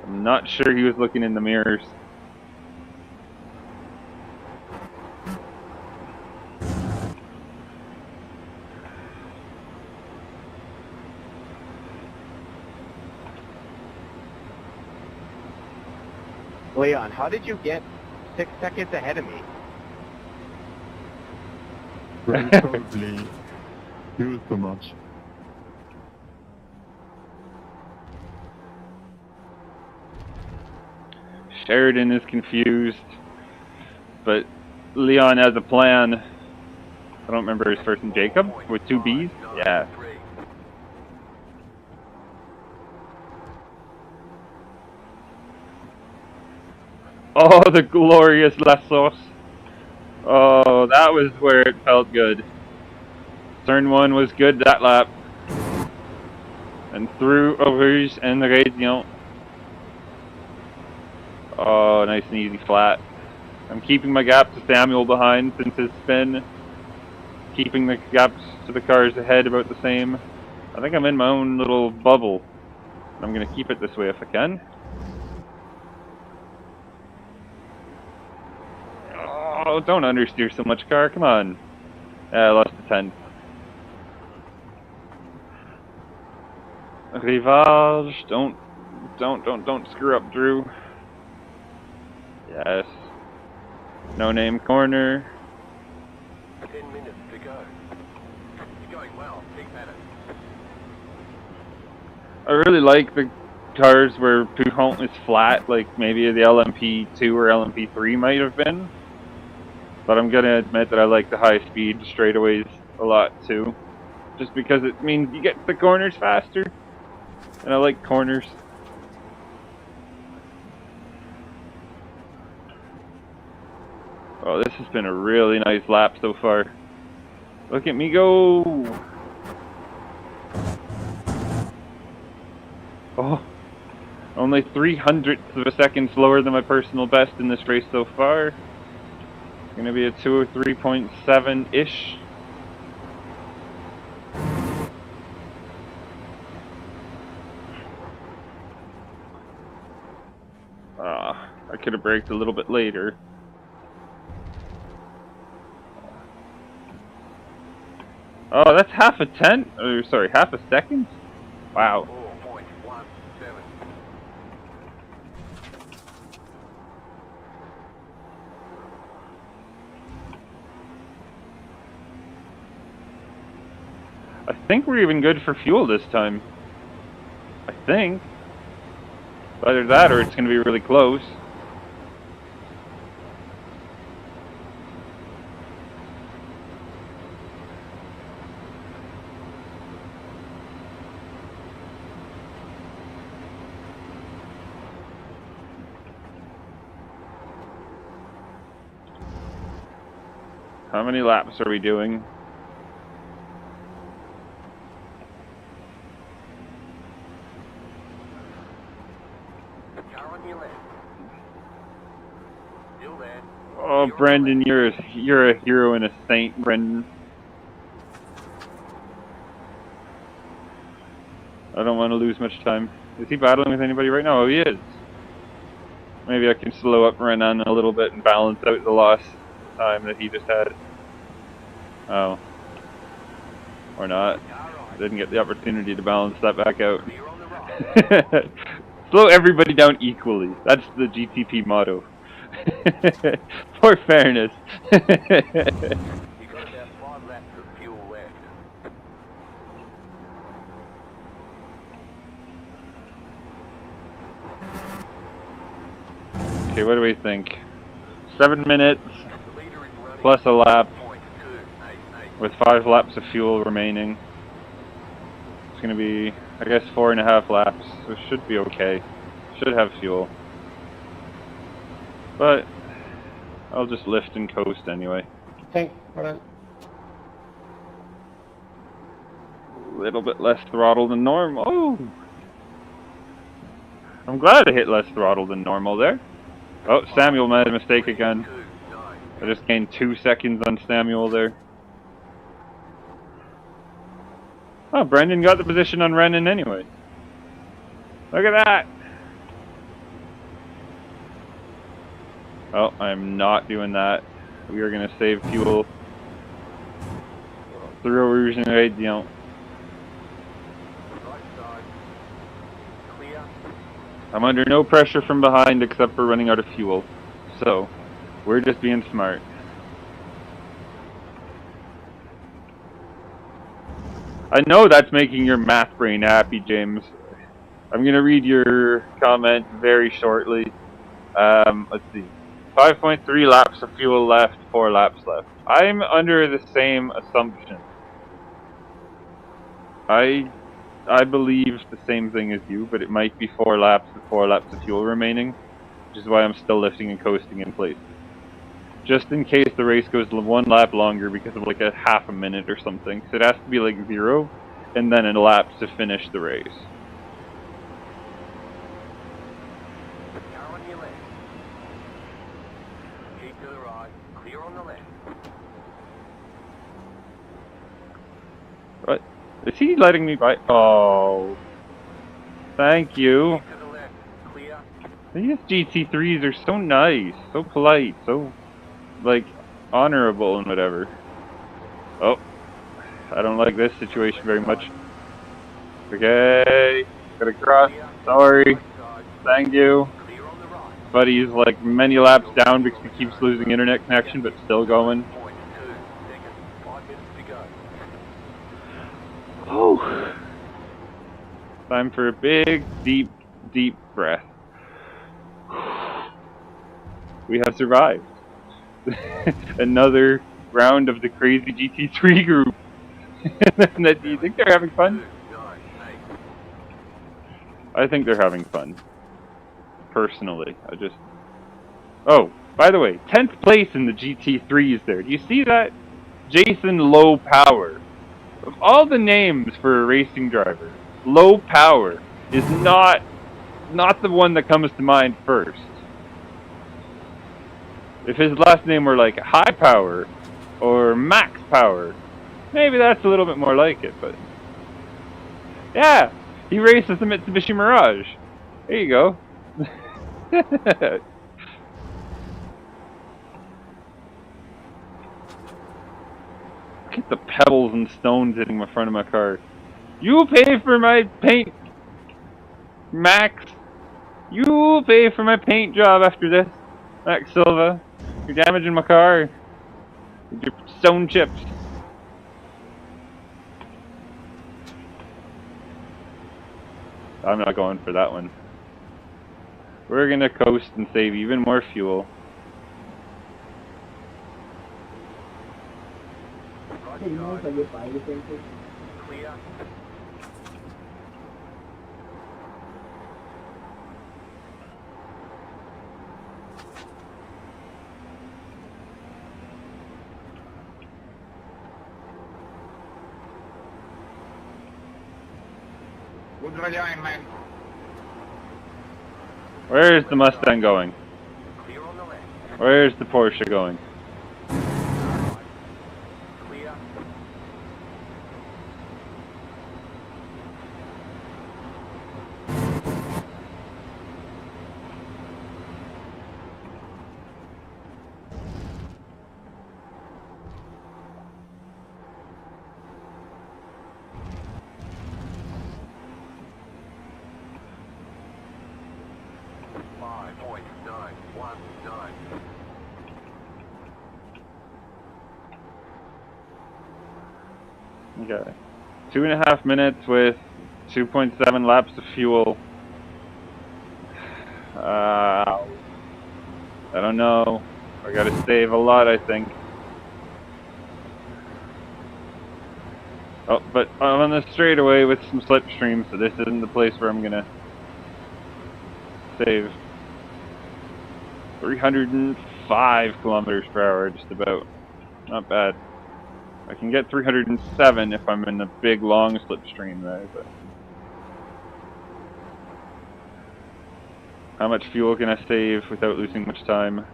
I'm not sure he was looking in the mirrors. Leon, how did you get 6 seconds ahead of me? Probably use too much. Sheridan is confused, but Leon has a plan. I don't remember his first name. Jacob with 2 B's? Yeah. Oh, the glorious Lassos. Oh, that was where it felt good. Turn 1 was good that lap. And through Rouge and Radiant. Oh, nice and easy flat. I'm keeping my gap to Samuel behind since his spin. Keeping the gaps to the cars ahead about the same. I think I'm in my own little bubble. I'm going to keep it this way if I can. Oh, don't understeer so much, car. Come on. I lost the 10. Rivage, don't screw up, Drew. Yes. No name corner. 10 minutes to go. You're going well. Keep at it. I really like the cars where Pouchon is flat, like maybe the LMP2 or LMP3 might have been. But I'm gonna admit that I like the high speed straightaways a lot too. Just because it means you get the corners faster. And I like corners. Oh, this has been a really nice lap so far. Look at me go! Oh, only 0.03 of a second slower than my personal best in this race so far. Gonna be a 203.7-ish. I could have braked a little bit later. Oh, that's half a tenth? Or sorry, half a second? Wow. 4.17. I think we're even good for fuel this time. I think. Either that or it's going to be really close. How many laps are we doing? Car on your left. Still there. Oh, Brendan, you're a hero and a saint, Brendan. I don't want to lose much time. Is he battling with anybody right now? Oh, he is. Maybe I can slow up Renan a little bit and balance out the lost time that he just had. Oh. Or not. Didn't get the opportunity to balance that back out. Clear on the right. Slow everybody down equally. That's the GTP motto. For fairness. You got about 5 laps of fuel left. Okay, what do we think? 7 minutes The leader is running plus a lap 0.288. with 5 laps of fuel remaining. It's going to be, I guess, 4.5 laps, so it should be okay. Should have fuel. But I'll just lift and coast anyway. Tank, right? A little bit less throttle than normal. Oh! I'm glad I hit less throttle than normal there. Oh, Samuel made a mistake again. 3.29. I just gained 2 seconds on Samuel there. Oh, Brendan got the position on Renan anyway. Look at that! Oh, I'm not doing that. We are going to save fuel. Through Rouge and Radiant. Right side. Clear. I'm under no pressure from behind except for running out of fuel. So, we're just being smart. I know that's making your math brain happy, James. I'm going to read your comment very shortly. Let's see. 5.3 laps of fuel left, 4 laps left. I'm under the same assumption. I believe the same thing as you, but it might be 4 laps with 4 laps of fuel remaining, which is why I'm still lifting and coasting in place. Just in case the race goes 1 lap longer because of like a half a minute or something. So it has to be like 0, and then a lap to finish the race. Car on your left. Keep to the right. Clear on the left. What? Is he letting me by? Oh. Thank you. Keep to the left. Clear. These GT3s are so nice, so polite, so, like, honorable and whatever. Oh, I don't like this situation very much. Okay, gotta cross. Sorry. Thank you. Clear on the right. Buddy's like many laps down because he keeps losing internet connection, but still going. 0.2 seconds. 5 minutes to go. Oh. Time for a big, deep, deep breath. We have survived. Another round of the crazy GT3 group. Do you think they're having fun? 9, 8. I think they're having fun. Personally, Oh, by the way, 10th place in the GT3s there. Do you see that? Jason Low Power. Of all the names for a racing driver, Low Power is not the one that comes to mind first. If his last name were like High Power or Max Power, maybe that's a little bit more like it, but yeah, he races the Mitsubishi Mirage. There you go. Look at the pebbles and stones hitting the front of my car. You pay for my paint, Max. You pay for my paint job after this, Max Silva. You're damaging my car with your stone chips. I'm not going for that one. We're gonna coast and save even more fuel. Clear. Good rallying, man. Where's the Mustang going? Clear on the left. Where's the Porsche going? Clear. Okay. 2.5 minutes with 2.7 laps of fuel. I don't know. I gotta save a lot, I think. Oh, but I'm on the straightaway with some slipstream, so this isn't the place where I'm gonna save. 305 kilometers per hour, just about. Not bad. I can get 307 if I'm in a big long slipstream there, but how much fuel can I save without losing much time?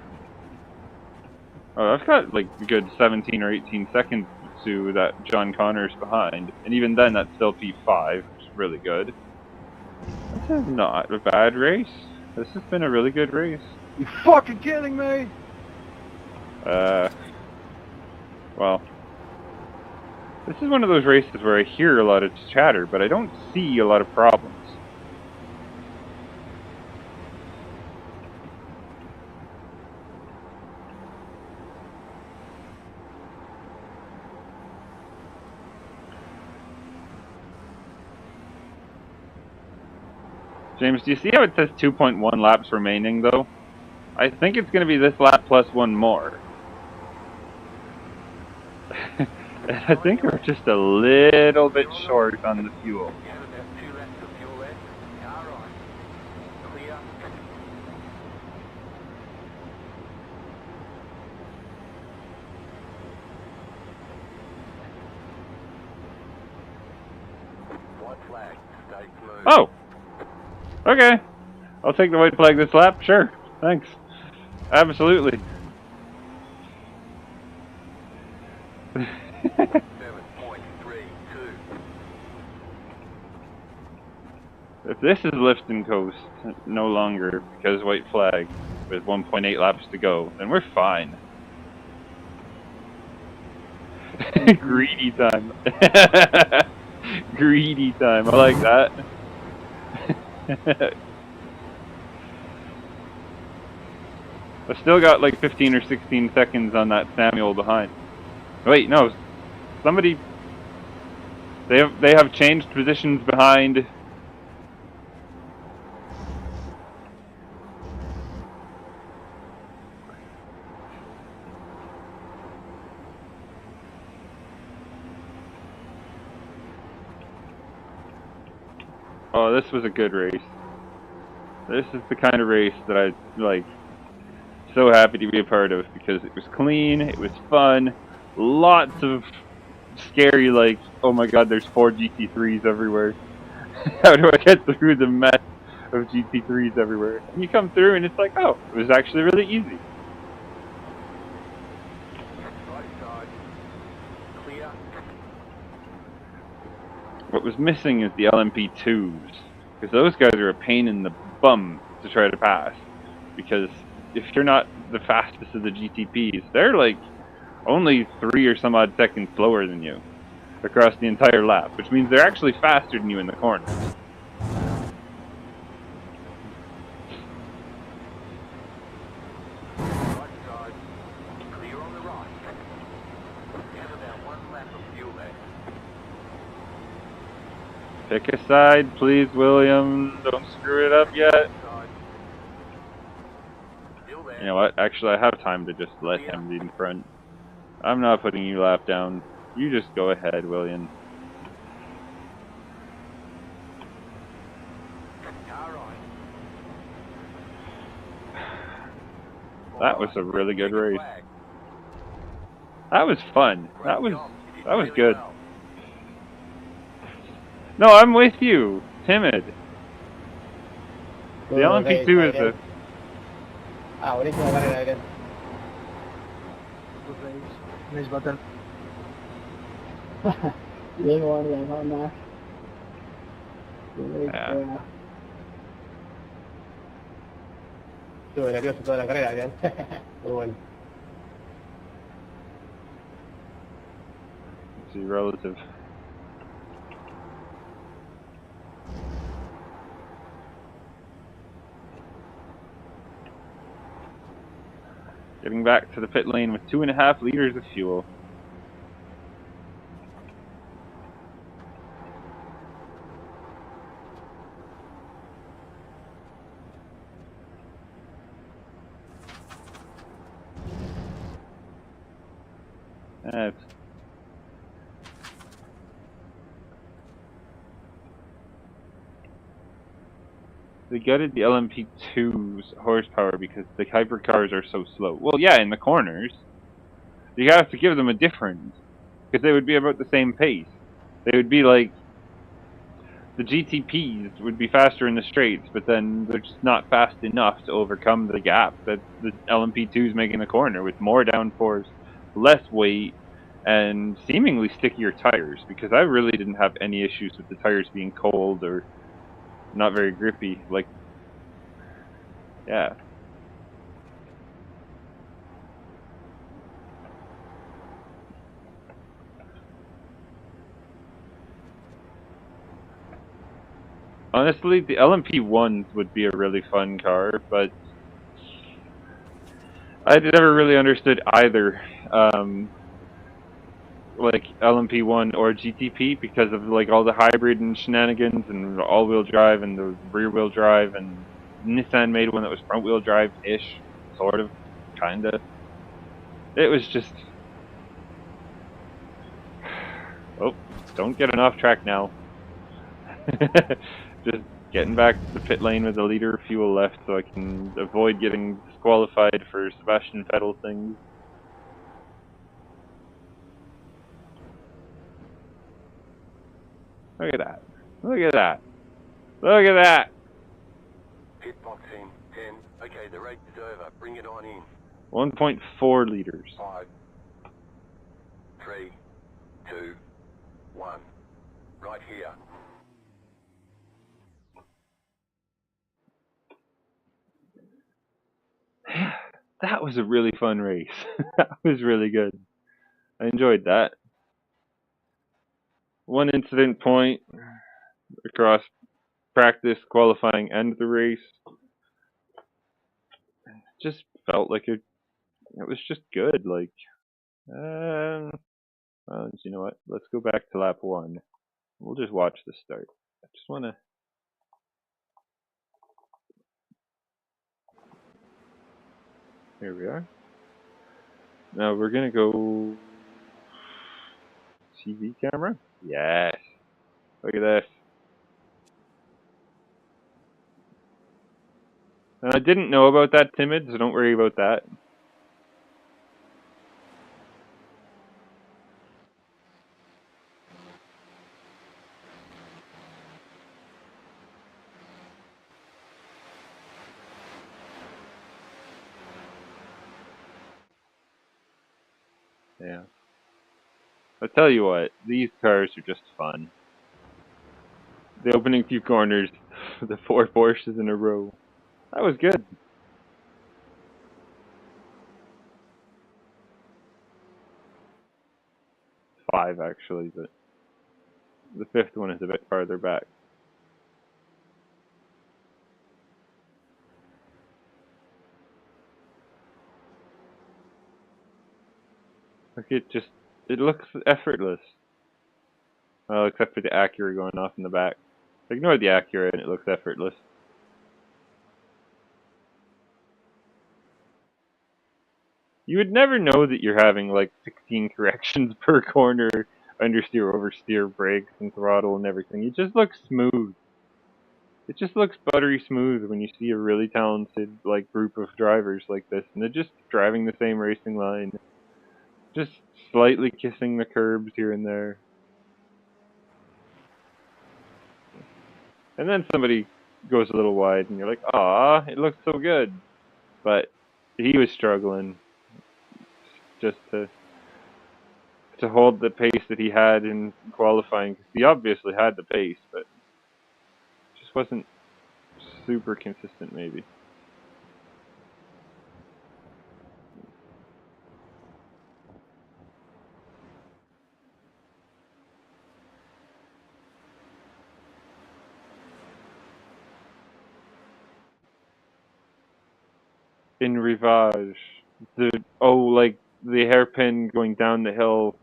Oh, I've got like a good 17 or 18 seconds to that John Connor's behind, and even then that's still P5, which is really good. This is not a bad race. This has been a really good race. You fucking kidding me? Well, this is one of those races where I hear a lot of chatter, but I don't see a lot of problems. James, do you see how it says 2.1 laps remaining, though? I think it's going to be this lap plus one more. And I think we're just a little bit short on the fuel. Yeah, about 2 laps of fuel left. Car right. Clear. White flag. Stay smooth. Oh! Okay. I'll take the white flag this lap. Sure. Thanks. Absolutely. 7.32. If this is lift and coast no longer because white flag with 1.8 laps to go, then we're fine. Greedy time. Greedy time. I like that. I still got like 15 or 16 seconds on that Samuel behind. Wait, no. Somebody. They have changed positions behind. Oh, this was a good race. This is the kind of race that I like. So happy to be a part of because it was clean, it was fun, lots of scary like, oh my god, there's 4 GT3s everywhere. How do I get through the mess of GT3s everywhere? And you come through and it's like, oh, it was actually really easy. Right side. Clear. What was missing is the LMP2s, because those guys are a pain in the bum to try to pass. Because if you're not the fastest of the GTPs, they're like only 3 or some odd seconds slower than you across the entire lap, which means they're actually faster than you in the corners. Right side. Clear on the right. Have about 1 lap of fuel left. Pick a side, please, William. Don't screw it up yet. Side. Still there. You know what? Actually, I have time to just let him be in front. I'm not putting you lap down. You just go ahead, William. Car right. That was a really good Check the race. flag. That was fun. Great That was job. You did that was really good. well. No, I'm with you. Timid. The LMP2 is a... Buenísimo, vale, Adrián. Nice button. Bien, bueno, ya no más. Yeah. Estuve nervioso toda la carrera, Adrián. Muy bueno. It's relative. Getting back to the pit lane with 2.5 liters of fuel. That's... They gutted the LMP2's horsepower because the hypercars are so slow. Well, yeah, in the corners. You have to give them a difference. Because they would be about the same pace. They would be like... The GTPs would be faster in the straights, but then they're just not fast enough to overcome the gap that the LMP2s make in the corner with more downforce, less weight, and seemingly stickier tires. Because I really didn't have any issues with the tires being cold or not very grippy. Like, yeah. Honestly, the LMP1s would be a really fun car, but I never really understood either, like LMP1 or GTP because of like all the hybrid and shenanigans and the all-wheel drive and the rear-wheel drive, and Nissan made one that was front-wheel drive-ish, sort of, kinda. It was just... Oh, don't get an off track now. Just getting back to the pit lane with a liter of fuel left so I can avoid getting disqualified for Sebastian Vettel things. Look at that. Look at that. Look at that. Pit box in. 10. Okay, the race is over. Bring it on in. 1.4 liters. 5, 3, 2, 1. Right here. That was a really fun race. That was really good. I enjoyed that. one incident point across practice, qualifying, and the race. Just felt like it was just good. Like, you know what? Let's go back to lap 1. We'll just watch the start. I just want to. Here we are. Now we're gonna go TV camera. Yes. Look at this. And I didn't know about that, Timid, so don't worry about that. Yeah. I tell you what, these cars are just fun. The opening few corners, the 4 Porsches in a row. That was good. Five, actually, but the 5th one is a bit farther back. Look, it looks effortless. Well, except for the Acura going off in the back. Ignore the Acura and it looks effortless. You would never know that you're having like 16 corrections per corner, understeer, oversteer, brakes, and throttle and everything. It just looks smooth. It just looks buttery smooth when you see a really talented like group of drivers like this, and they're just driving the same racing line, just slightly kissing the curbs here and there. And then somebody goes a little wide, and you're like, "Ah, it looks so good," but he was struggling just to hold the pace that he had in qualifying. He obviously had the pace, but just wasn't super consistent, maybe. In Rivage, like the hairpin going down the hill.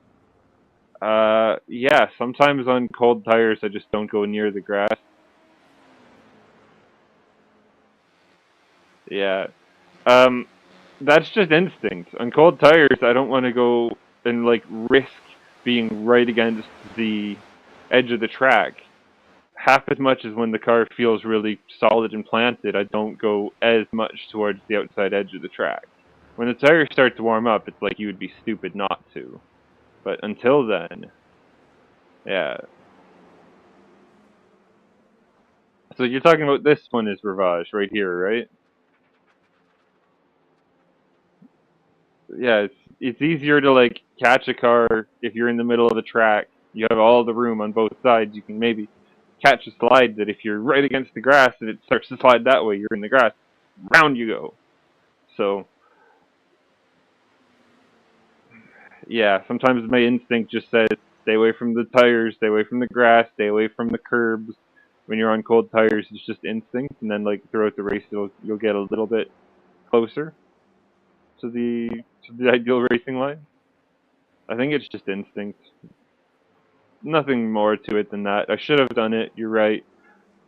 Yeah, sometimes on cold tires I just don't go near the grass. Yeah. That's just instinct. On cold tires I don't want to go and like risk being right against the edge of the track. Half as much as when the car feels really solid and planted, I don't go as much towards the outside edge of the track. When the tires start to warm up, it's like you would be stupid not to. But until then, yeah. So you're talking about this one is Rivage right here, right? Yeah, it's easier to like catch a car if you're in the middle of the track. You have all the room on both sides. You can maybe catch a slide that if you're right against the grass and it starts to slide that way, you're in the grass, round you go. So yeah, sometimes my instinct just says stay away from the tires, stay away from the grass, stay away from the curbs. When you're on cold tires, it's just instinct, and then like throughout the race, you'll get a little bit closer to the ideal racing line. I think it's just instinct. Nothing more to it than that. I should have done it. You're right.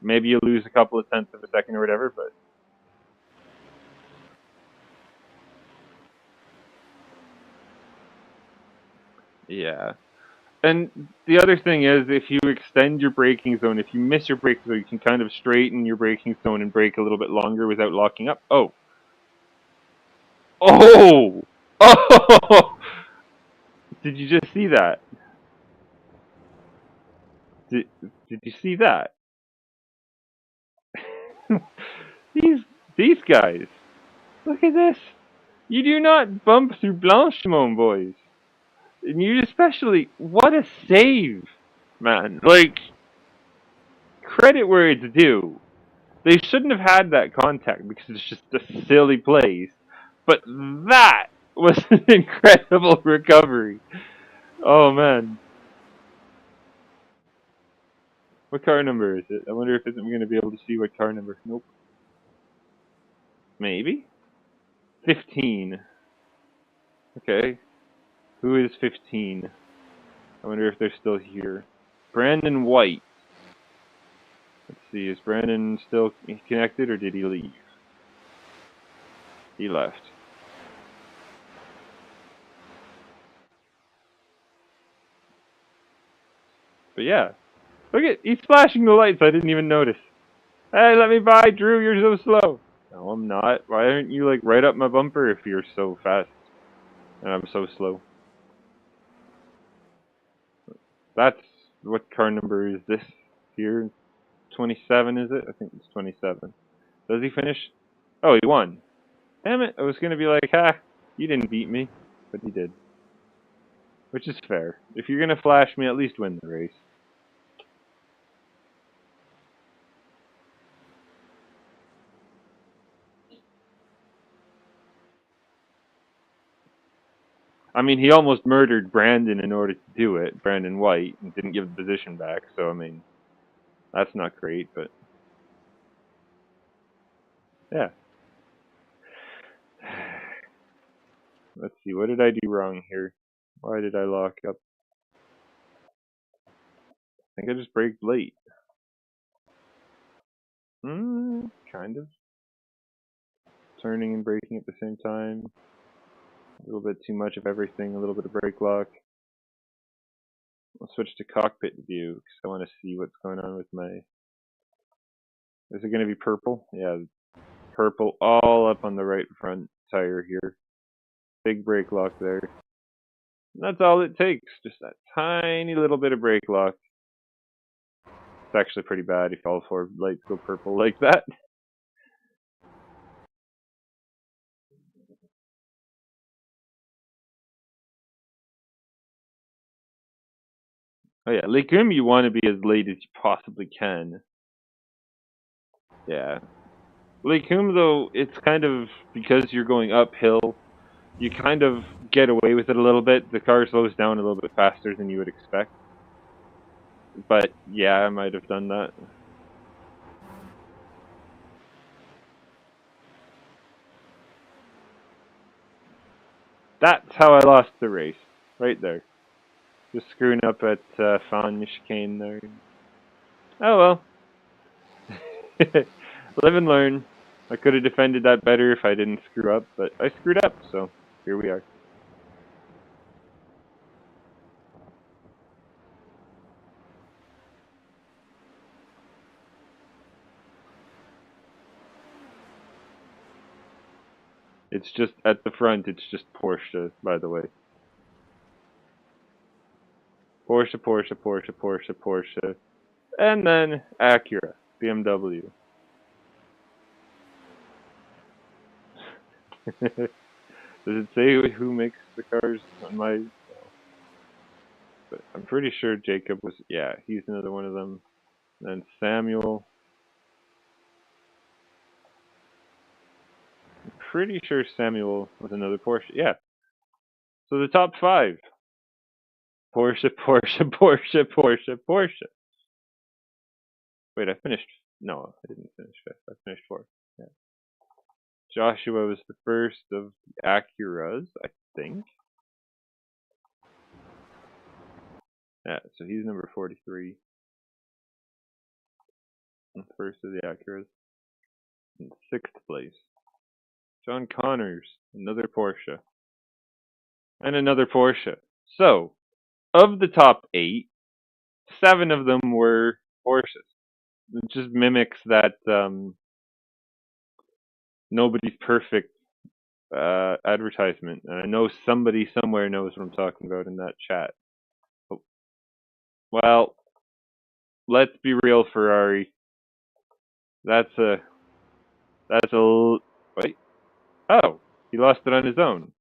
Maybe you lose a couple of tenths of a second or whatever, but yeah. And the other thing is, if you extend your braking zone, if you miss your braking zone, you can kind of straighten your braking zone and brake a little bit longer without locking up. Oh. Oh! Oh! Did you just see that? Did, did you see that? these these guys. Look at this. You do not bump through Blanchimont, boys. And you especially, what a save, man. Like, credit where it's due. They shouldn't have had that contact because it's just a silly place. But that was an incredible recovery. Oh, man. What car number is it? I wonder if I'm going to be able to see what car number. Nope. Maybe? 15. Okay. Who is 15? I wonder if they're still here. Brandon White. Let's see, is Brandon still connected or did he leave? He left. But yeah. Look at, he's flashing the lights. I didn't even notice. Hey, let me by, Drew. You're so slow. No, I'm not. Why aren't you like right up my bumper if you're so fast and I'm so slow? That's what car number is this here? 27, is it? I think it's 27. Does he finish? Oh, he won. Damn it. I was going to be like, ha, you didn't beat me. But he did. Which is fair. If you're going to flash me, at least win the race. I mean, he almost murdered Brandon in order to do it, Brandon White, and didn't give the position back. So, I mean, that's not great, but yeah. Let's see, what did I do wrong here? Why did I lock up? I think I just braked late. Kind of. Turning and braking at the same time. A little bit too much of everything, a little bit of brake lock. I'll switch to cockpit view because I want to see what's going on with my... Is it going to be purple? Yeah, purple all up on the right front tire here. Big brake lock there. And that's all it takes, just that tiny little bit of brake lock. It's actually pretty bad if all four lights go purple like that. Oh yeah, Lake Rim you want to be as late as you possibly can. Yeah. Lake Hume, though, it's kind of, because you're going uphill, you kind of get away with it a little bit. The car slows down a little bit faster than you would expect. But, yeah, I might have done that. That's how I lost the race. Right there. Just screwing up at Fan Chicane there. Oh well. Live and learn. I could have defended that better if I didn't screw up, but I screwed up, so here we are. It's just at the front, it's just Porsche, by the way. Porsche, Porsche, Porsche, Porsche, Porsche. And then Acura, BMW. Does it say who makes the cars on my... No. But I'm pretty sure Jacob was... Yeah, he's another one of them. And then Samuel. I'm pretty sure Samuel was another Porsche. Yeah. So the top 5. Porsche, Porsche, Porsche, Porsche, Porsche. Wait, I finished... No, I didn't finish 5th. I finished 4th. Yeah. Joshua was the first of the Acuras, I think. Yeah, so he's number 43. And first of the Acuras. In 6th place. John Connors, another Porsche. And another Porsche. So, of the top 8, 7 of them were Porsches. It just mimics that nobody's perfect advertisement. And I know somebody somewhere knows what I'm talking about in that chat. Well, let's be real, Ferrari. That's a... Wait. Oh, he lost it on his own.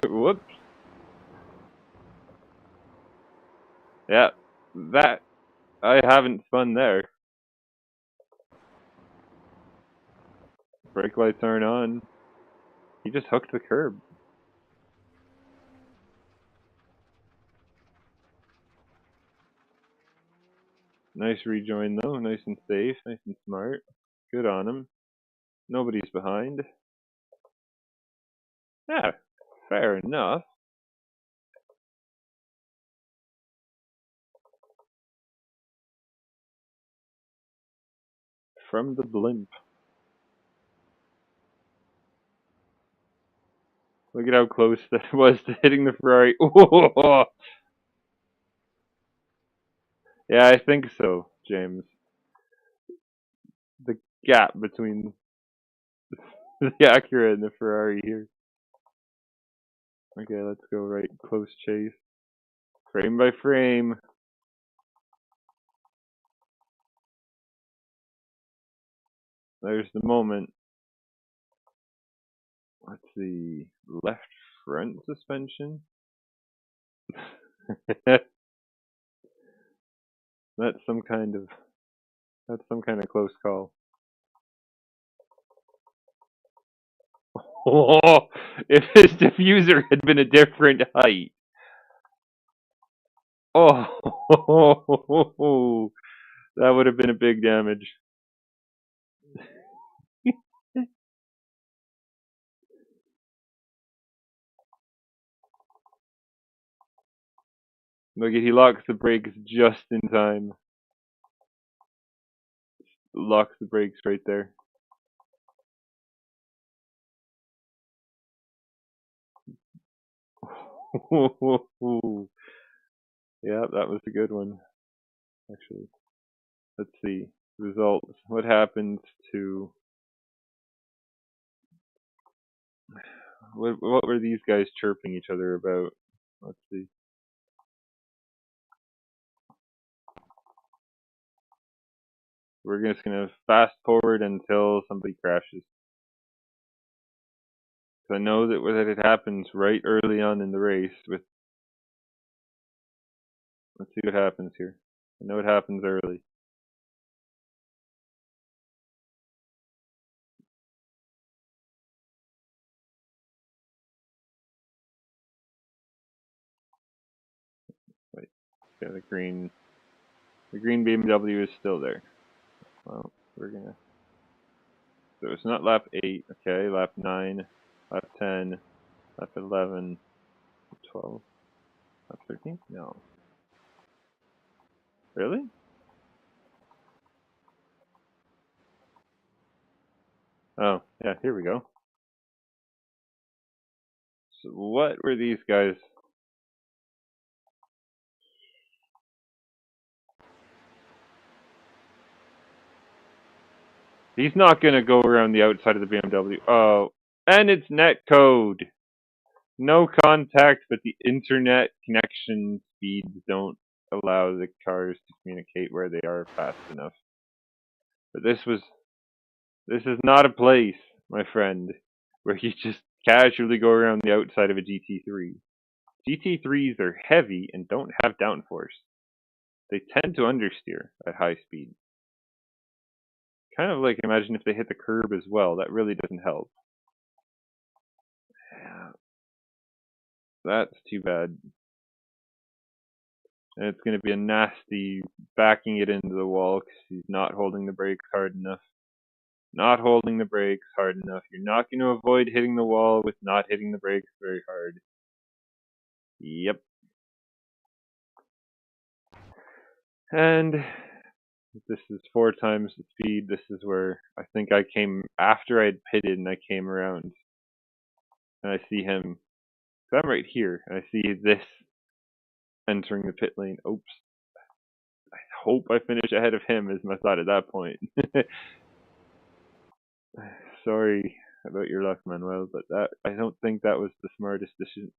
Whoops. Yeah, that... I haven't spun there. Brake lights aren't on. He just hooked the curb. Nice rejoin though, nice and safe, nice and smart. Good on him. Nobody's behind. Yeah, fair enough. From the blimp. Look at how close that was to hitting the Ferrari. Oh! Yeah, I think so, James. The gap between the Acura and the Ferrari here. Okay, let's go right. Close chase. Frame by frame. There's the moment. Let's see. Left front suspension. That's some kind of close call. Oh, if his diffuser had been a different height. Oh, that would have been a big damage. Look, he locks the brakes just in time. Locks the brakes right there. Yeah, that was a good one, actually. Let's see. Results. What happens to... What were these guys chirping each other about? Let's see. We're just going to fast forward until somebody crashes. So I know that it happens right early on in the race with... Let's see what happens here. I know it happens early. Wait. Yeah, the green BMW is still there. Well, we're gonna... So it's not lap 8, okay, lap 9, lap 10, lap 11, 12, lap 13? No. Really? Oh, yeah, here we go. So what were these guys? He's not gonna go around the outside of the BMW. Oh, and it's net code. No contact, but the internet connection speeds don't allow the cars to communicate where they are fast enough. But this is not a place, my friend, where you just casually go around the outside of a GT3. GT3s are heavy and don't have downforce. They tend to understeer at high speed. Kind of like, imagine if they hit the curb as well. That really doesn't help. Yeah. That's too bad. And it's going to be a nasty backing it into the wall because he's not holding the brakes hard enough. Not holding the brakes hard enough. You're not going to avoid hitting the wall with not hitting the brakes very hard. Yep. And this is 4 times the speed. This is where I think I came after I'd pitted and I came around. And I see him. So I'm right here. And I see this entering the pit lane. Oops. I hope I finish ahead of him is my thought at that point. Sorry about your luck, Manuel, but I don't think that was the smartest decision.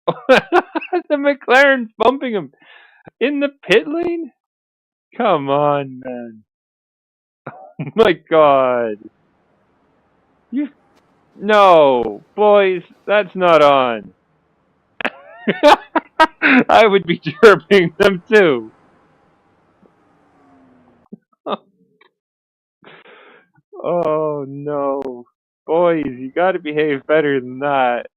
The McLaren's bumping him in the pit lane? Come on, man. Oh my god. No, boys, that's not on. I would be chirping them too. Oh no. Boys, you gotta behave better than that.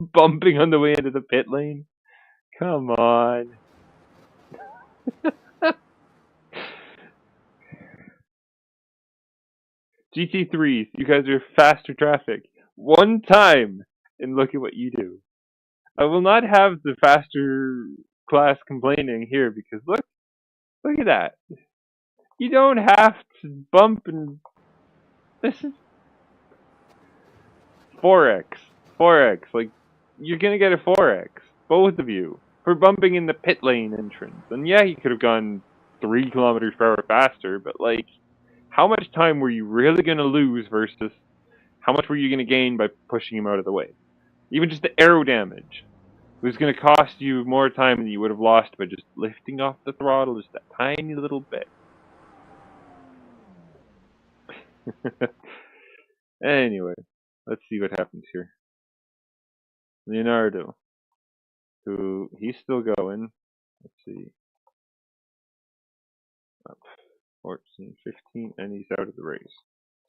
Bumping on the way into the pit lane? Come on. GT3s, you guys are faster traffic. One time, and look at what you do. I will not have the faster class complaining here because look at that. You don't have to bump and this is 4x. 4x. Like, you're gonna get a 4x. Both of you. For bumping in the pit lane entrance. And yeah, you could have gone 3 kilometers per hour faster, but like, how much time were you really gonna lose versus how much were you gonna gain by pushing him out of the way? Even just the aero damage was gonna cost you more time than you would have lost by just lifting off the throttle just a tiny little bit. Anyway, let's see what happens here. Leonardo, who he's still going. Let's see. Up 14, 15, and he's out of the race.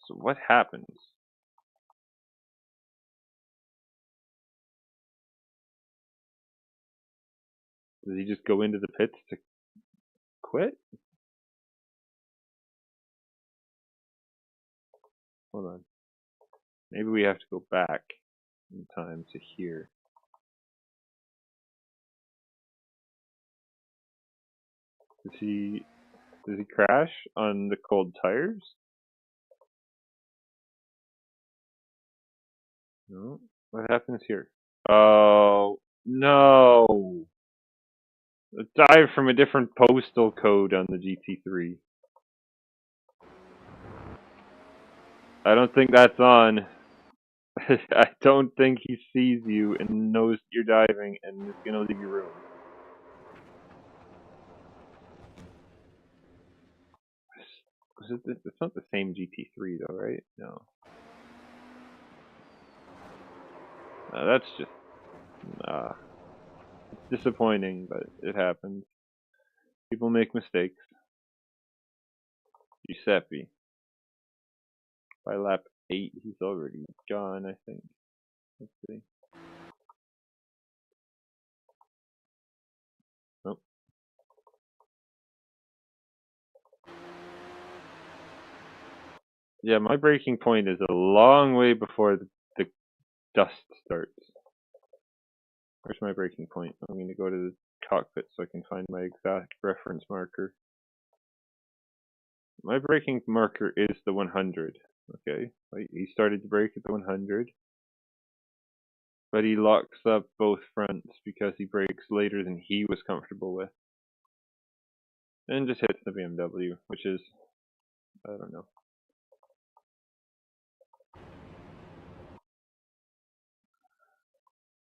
So what happens? Does he just go into the pits to quit? Hold on. Maybe we have to go back in time to here. Does he crash on the cold tires? No. What happens here? Oh no! A dive from a different postal code on the GT3. I don't think that's on. I don't think he sees you and knows you're diving and is gonna leave you room. It's not the same GT3 though, right? No. That's just it's disappointing, but it happens. People make mistakes. Giuseppe. By lap 8, he's already gone, I think. Let's see. Nope. Yeah, my breaking point is a long way before the dust starts. Where's my breaking point? I'm going to go to the cockpit so I can find my exact reference marker. My braking marker is the 100. Okay, he started to brake at the 100. But he locks up both fronts because he brakes later than he was comfortable with. And just hits the BMW, which is, I don't know.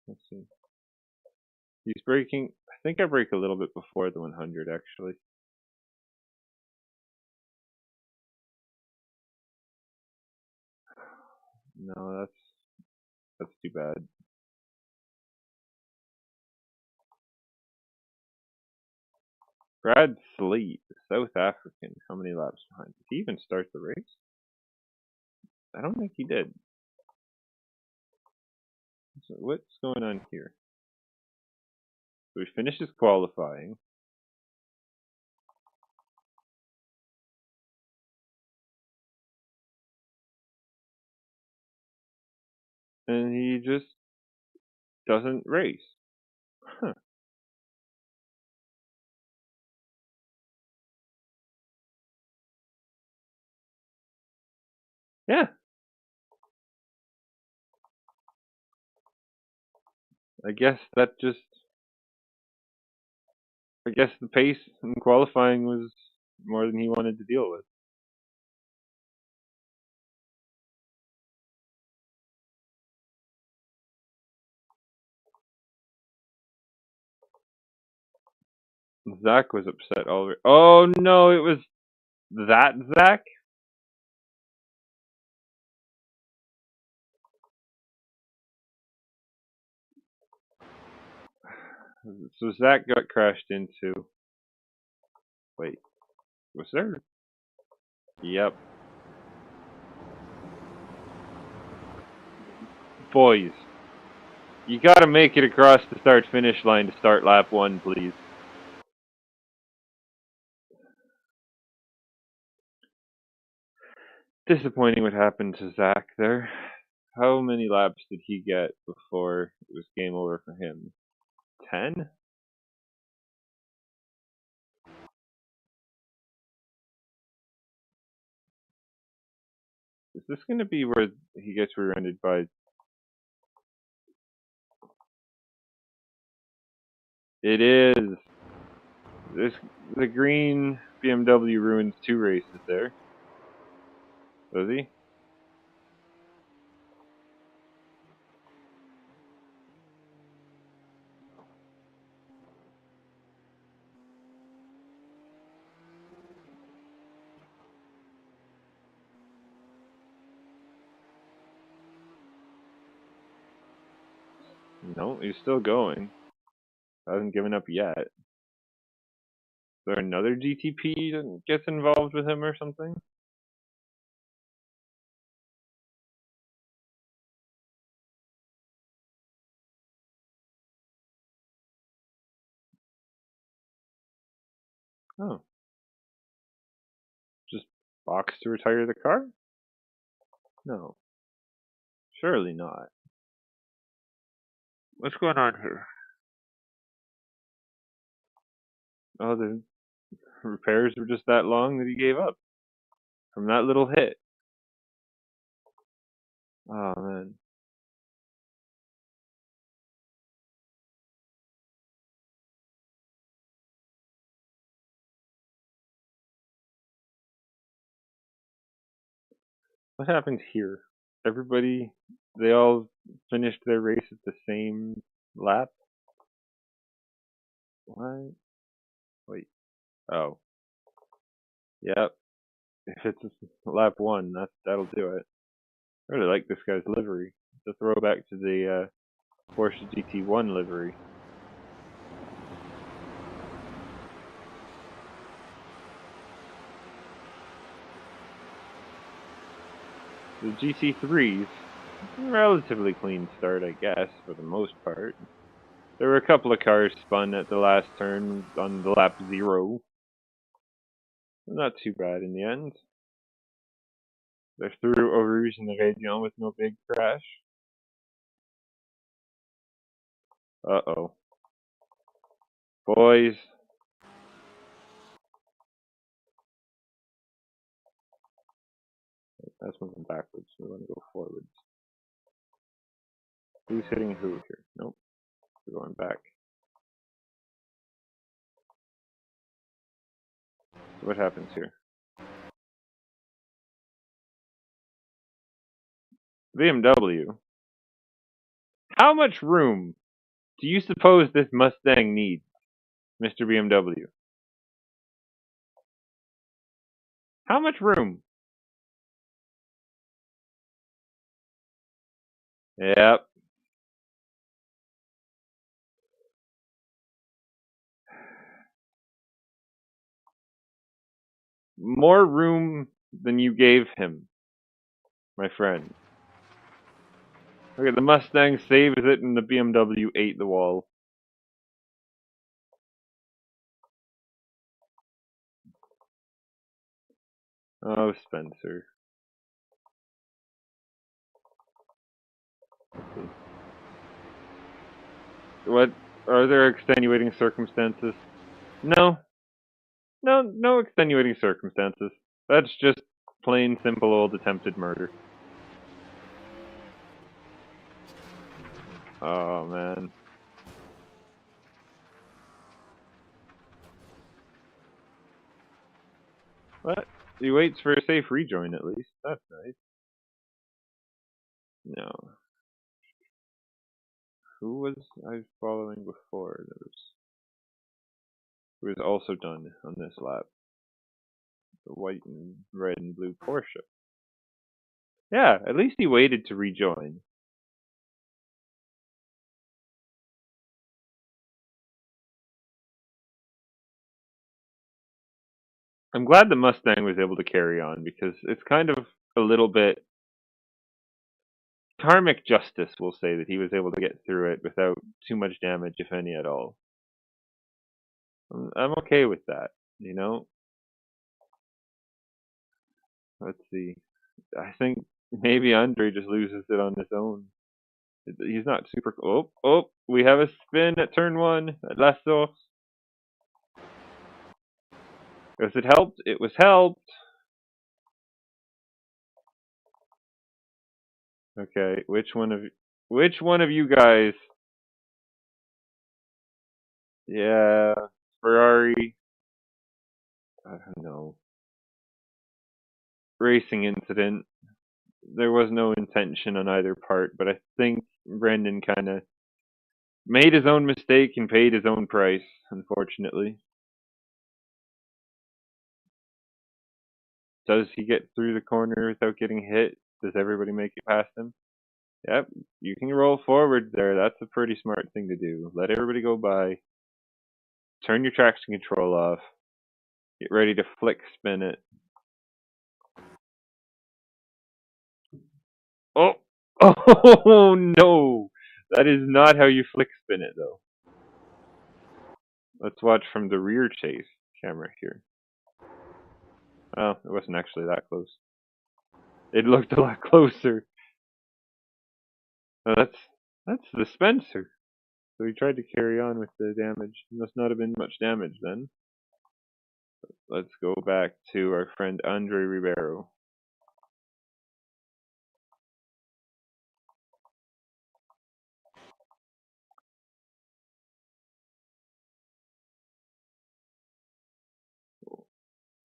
Let's see. He's braking, I think I brake a little bit before the 100 actually. No, that's too bad. Brad Sleet, South African, how many laps behind? Did he even start the race? I don't think he did. So what's going on here? So he finishes qualifying. And he just doesn't race. Huh. Yeah. I guess the pace in qualifying was more than he wanted to deal with. Zach was upset all over. Oh no, it was that Zach? So Zach got crashed into. Wait, was there? Yep. Boys, you gotta make it across the start finish line to start lap 1, please. Disappointing what happened to Zach there. How many laps did he get before it was game over for him? 10? Is this going to be where he gets rear-ended by... It is! The green BMW ruins 2 races there. Does he? No, he's still going. Hasn't given up yet. Is there another GTP that gets involved with him or something? Oh. Just box to retire the car? No. Surely not. What's going on here? Oh, the repairs were just that long that he gave up. From that little hit. Oh, man. What happened here? They all finished their race at the same lap? What? Wait. Oh. Yep. If it's lap 1, that'll do it. I really like this guy's livery. It's a throwback to the Porsche GT1 livery. The GT3's relatively clean start, I guess, for the most part. There were a couple of cars spun at the last turn on the lap 0. Not too bad in the end. They're through Eau Rouge and the Réunion with no big crash. Uh-oh. Boys. That's moving backwards. We want to go forwards. Who's hitting who here? Nope. We're going back. So what happens here? BMW. How much room do you suppose this Mustang needs, Mr. BMW? How much room? Yep. More room than you gave him, my friend. Look at the Mustang saves it and the BMW ate the wall. Oh, Spencer. What? Are there extenuating circumstances? No. No extenuating circumstances. That's just plain simple old attempted murder. Oh, man. What? He waits for a safe rejoin at least. That's nice. No. Who was I following before? Who was also done on this lap? The white and red and blue Porsche. Yeah, at least he waited to rejoin. I'm glad the Mustang was able to carry on because it's kind of a little bit karmic justice, we'll say, that he was able to get through it without too much damage, if any at all. I'm okay with that, you know? Let's see. I think maybe Andre just loses it on his own. He's not super. Oh, we have a spin at turn 1 at Lassos. Was it helped? It was helped. Okay, which one of you guys? Yeah, Ferrari. I don't know. Racing incident. There was no intention on either part, but I think Brendan kind of made his own mistake and paid his own price, unfortunately. Does he get through the corner without getting hit? Does everybody make it past him? Yep, you can roll forward there. That's a pretty smart thing to do. Let everybody go by. Turn your traction control off. Get ready to flick spin it. Oh! Oh no! That is not how you flick spin it though. Let's watch from the rear chase camera here. Oh, it wasn't actually that close. It looked a lot closer. Oh, that's the Spencer. So he tried to carry on with the damage. Must not have been much damage then. Let's go back to our friend Andre Ribeiro.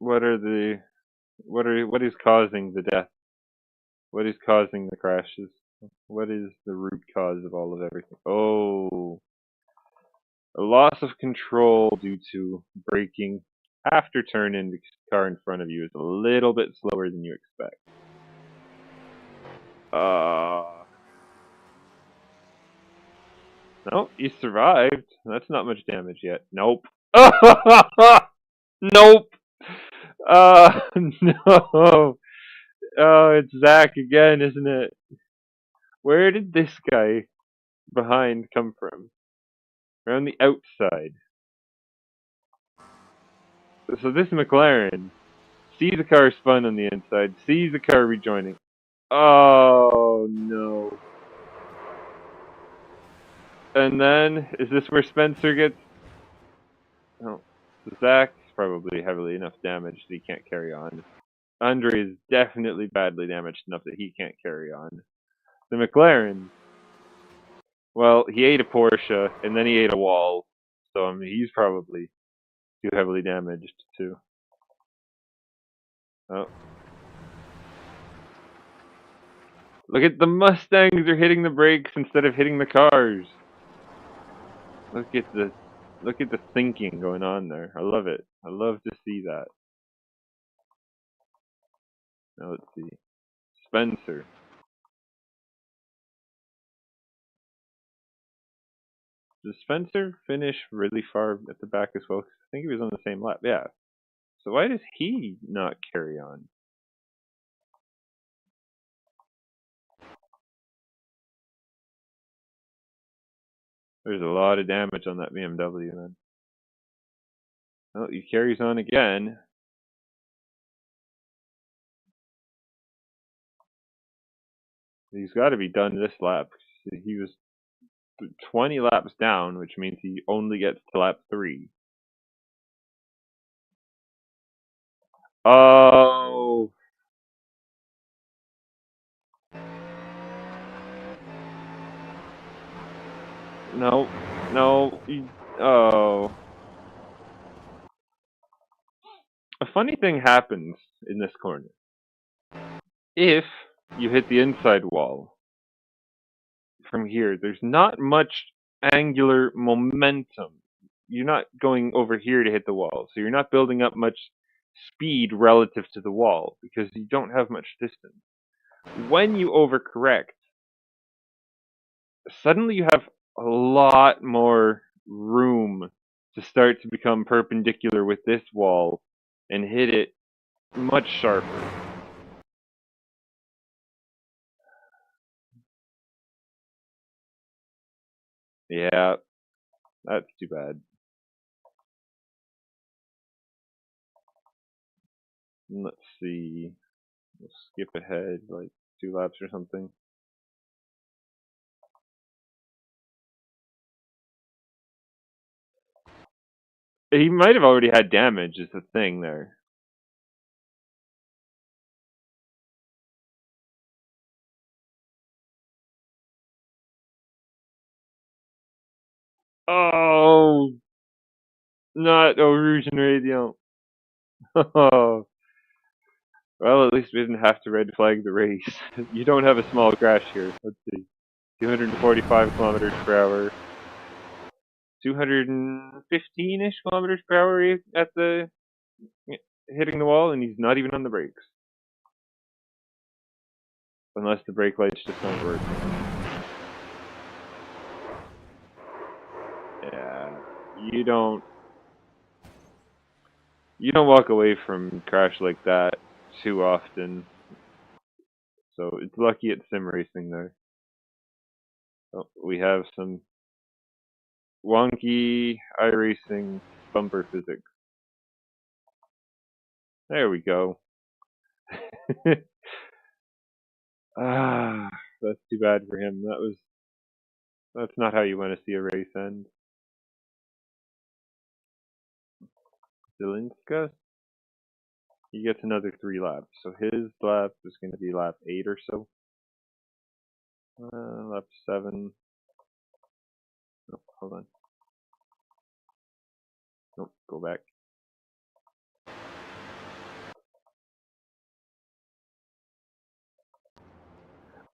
What is causing the death? What is causing the crashes? What is the root cause of all of everything? Oh, a loss of control due to braking after turn in because the car in front of you is a little bit slower than you expect. No, you survived. That's not much damage yet. Nope. Nope. No. Oh, it's Zach again, isn't it? Where did this guy behind come from? Around the outside. So this McLaren sees the car spun on the inside, sees the car rejoining. Oh no. And then, is this where Spencer gets... Oh, so Zach's probably heavily enough damaged that he can't carry on. Andre is definitely badly damaged enough that he can't carry on. The McLaren, well, he ate a Porsche, and then he ate a wall. So, I mean, he's probably too heavily damaged, too. Oh. Look at the Mustangs are hitting the brakes instead of hitting the cars. Look at the thinking going on there. I love it. I love to see that. Now let's see. Spencer. Does Spencer finish really far at the back as well? 'Cause I think he was on the same lap. Yeah. So why does he not carry on? There's a lot of damage on that BMW, man. Oh, he carries on again. He's got to be done this lap. He was 20 laps down, which means he only gets to lap 3. Oh. No. No. Oh. A funny thing happens in this corner. If you hit the inside wall from here, there's not much angular momentum. You're not going over here to hit the wall, so you're not building up much speed relative to the wall because you don't have much distance. When you overcorrect, suddenly you have a lot more room to start to become perpendicular with this wall and hit it much sharper. Yeah, that's too bad. Let's see. We'll skip ahead like 2 laps or something. He might have already had damage, is the thing there. Oh, not Rouge and Radiant. Oh. Well, at least we didn't have to red flag the race. You don't have a small crash here. Let's see. 245 kilometers per hour. 215-ish kilometers per hour at the hitting the wall, and he's not even on the brakes. Unless the brake lights just aren't working. Yeah, you don't walk away from crash like that too often. So it's lucky it's sim racing there. Oh, we have some wonky iRacing bumper physics. There we go. Ah, that's too bad for him. That's not how you want to see a race end. Zelinska, he gets another 3 laps. So his lap is going to be lap 8 or so. Lap 7. Oh, hold on. Nope, go back.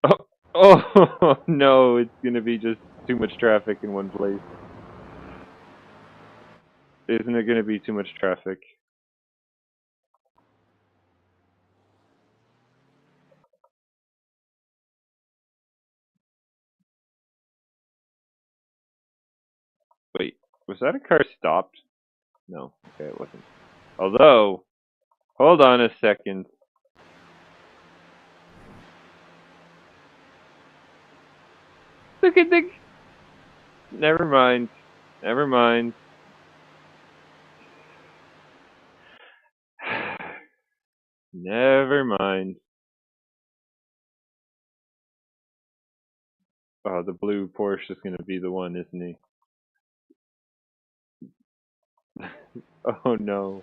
Oh, oh no, it's going to be just too much traffic in one place. Isn't it going to be too much traffic? Wait, was that a car stopped? No, okay, it wasn't. Although, hold on a second. Look at the... Never mind. Never mind. Never mind. Oh, the blue Porsche is going to be the one, isn't he? Oh no.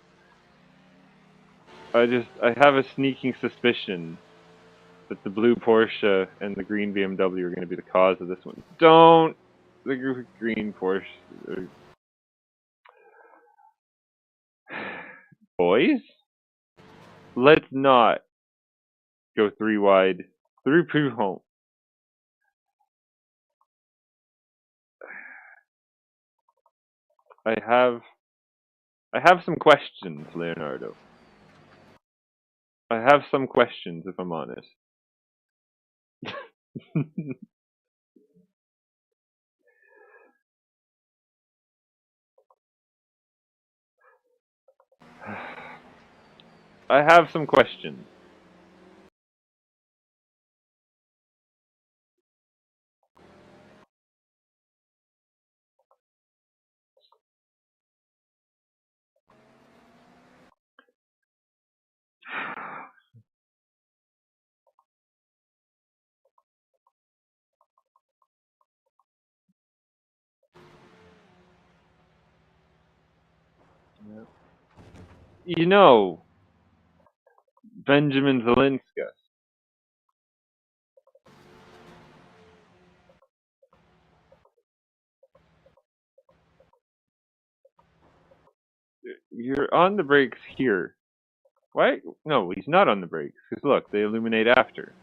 I have a sneaking suspicion that the blue Porsche and the green BMW are going to be the cause of this one. Don't! The green Porsche. Boys? Let's not go 3 wide through Pujol. I have some questions, Leonardo. I have some questions, if I'm honest. I have some questions. You know, Benjamin Zelinska. You're on the brakes here. Why? No, he's not on the brakes. Because look, they illuminate after.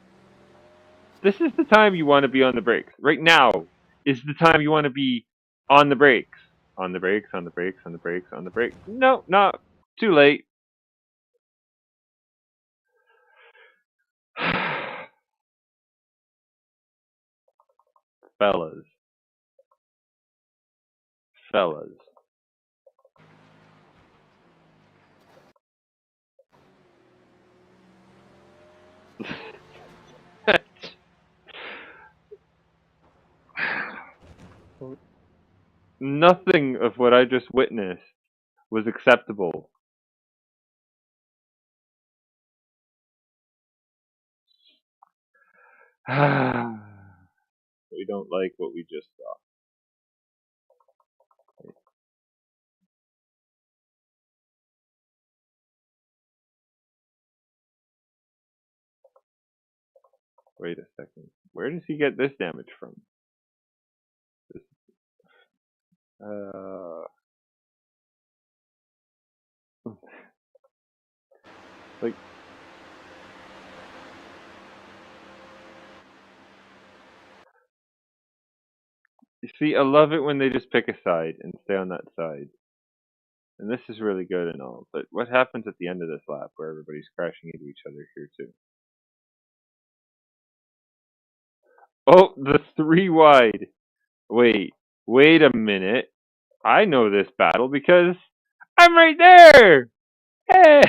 This is the time you want to be on the brakes. Right now is the time you want to be on the brakes. On the brakes, on the brakes, on the brakes, on the brakes. No, not too late. Fellas. Fellas. Nothing of what I just witnessed was acceptable. We don't like what we just saw. Wait a second. Where does he get this damage from? This, like, you see, I love it when they just pick a side and stay on that side. And this is really good and all, but what happens at the end of this lap where everybody's crashing into each other here too? Oh, the 3 wide. Wait a minute. I know this battle because I'm right there! Hey!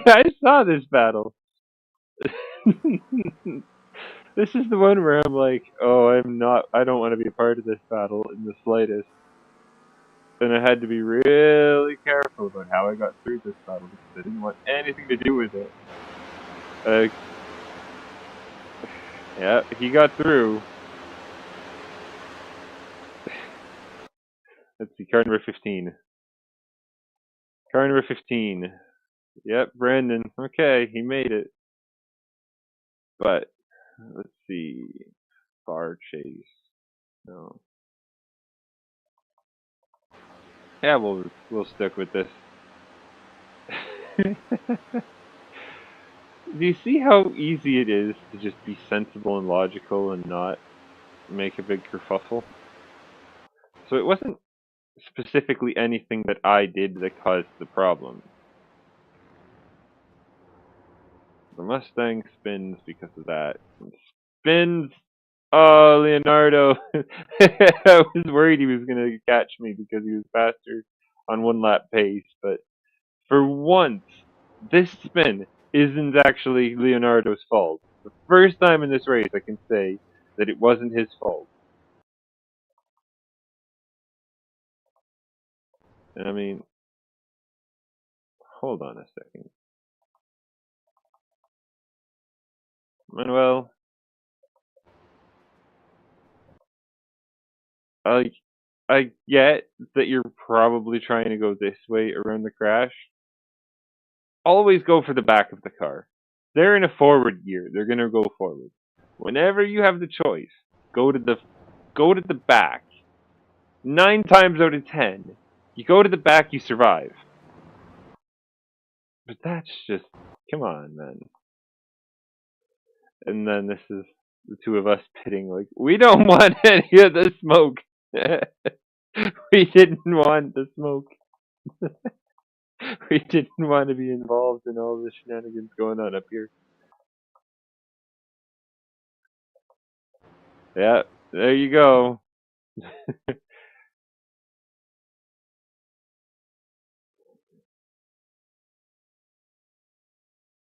I saw this battle. This is the one where I'm like, oh, I don't want to be a part of this battle in the slightest. And I had to be really careful about how I got through this battle because I didn't want anything to do with it. Yeah, he got through. Let's see, car number 15. Car number 15. Yep, Brandon. Okay, he made it. But, let's see. Bar chase. No. Yeah, we'll stick with this. Do you see how easy it is to just be sensible and logical and not make a big kerfuffle? So it wasn't specifically anything that I did that caused the problem. The Mustang spins because of that. And spins! Oh, Leonardo! I was worried he was going to catch me because he was faster on 1 lap pace, but for once, this spin isn't actually Leonardo's fault. The first time in this race I can say that it wasn't his fault. And I mean, hold on a second. Manuel, I I get that you're probably trying to go this way around the crash. Always go for the back of the car. They're in a forward gear. They're gonna go forward. Whenever you have the choice, go to the back. 9 times out of 10, you go to the back, you survive. But that's just, come on, man. And then this is the two of us pitting like, we don't want any of the smoke. We didn't want the smoke. We didn't want to be involved in all the shenanigans going on up here. Yeah, there you go.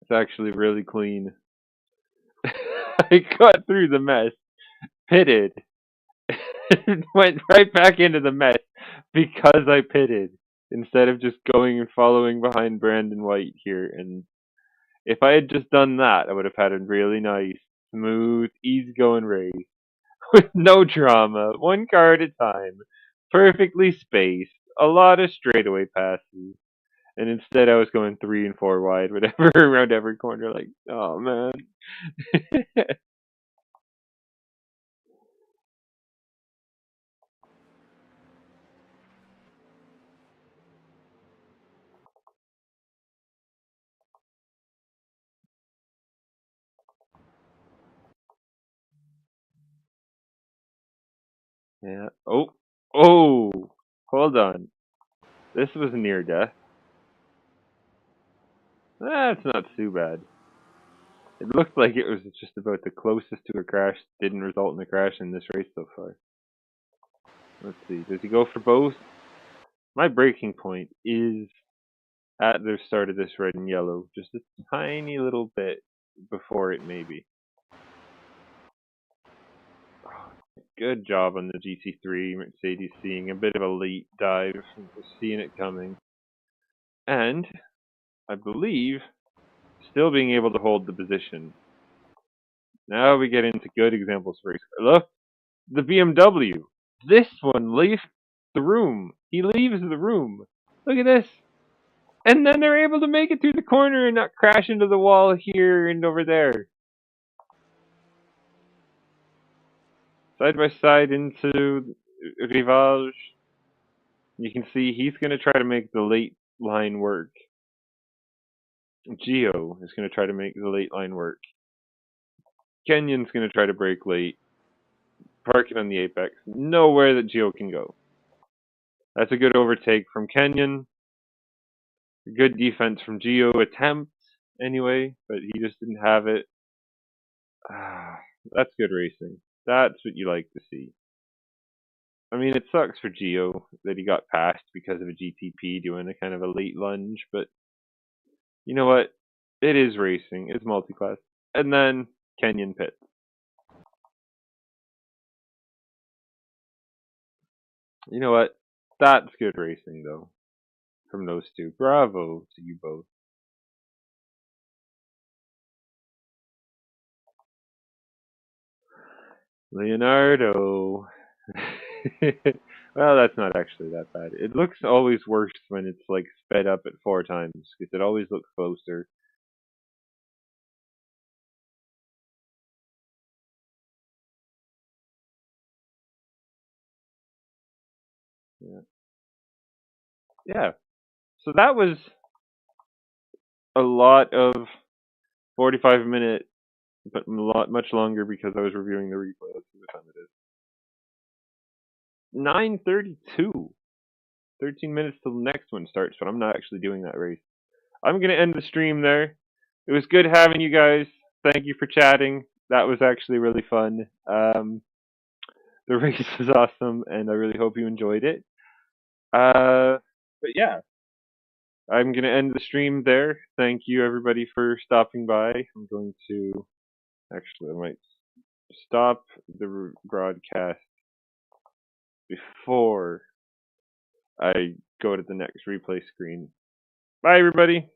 It's actually really clean. I got through the mess, pitted, went right back into the mess because I pitted instead of just going and following behind Brandon White here. And if I had just done that, I would have had a really nice, smooth, easygoing race with no drama, 1 car at a time, perfectly spaced, a lot of straightaway passes. And instead, I was going 3 and 4 wide, whatever, around every corner. Like, oh man. Yeah. Oh, hold on. This was near death. That's not too bad. It looked like it was just about the closest to a crash. Didn't result in a crash in this race so far. Let's see. Does he go for both? My breaking point is at the start of this red and yellow, just a tiny little bit before it maybe. Good job on the GT3 Mercedes seeing a bit of a late dive, seeing it coming. And I believe still being able to hold the position. Now we get into good examples for race. Look, the BMW. This one leaves the room. He leaves the room. Look at this. And then they're able to make it through the corner and not crash into the wall here and over there. Side by side into Rivage. You can see he's going to try to make the late line work. Gio is going to try to make the late line work. Kenyon's going to try to brake late. Park it on the apex. Nowhere that Gio can go. That's a good overtake from Kenyon. Good defense from Gio. Attempt, anyway, but he just didn't have it. That's good racing. That's what you like to see. I mean, it sucks for Gio that he got passed because of a GTP doing a kind of a late lunge, but you know what? It is racing. It's multi-class. And then Kenyon pits. You know what? That's good racing, though, from those two. Bravo to you both. Leonardo. Well, that's not actually that bad. It looks always worse when it's like sped up at 4 times, because it always looks closer. Yeah. So that was a lot of 45-minute, but much longer because I was reviewing the replay. Let's see what time it is. 9:32. 13 minutes till the next one starts, but I'm not actually doing that race. I'm going to end the stream there. It was good having you guys. Thank you for chatting. That was actually really fun. The race was awesome, and I really hope you enjoyed it. But yeah, I'm going to end the stream there. Thank you, everybody, for stopping by. I'm going to... Actually, I might stop the broadcast before I go to the next replay screen. Bye, everybody.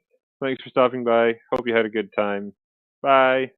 Thanks for stopping by. Hope you had a good time. Bye.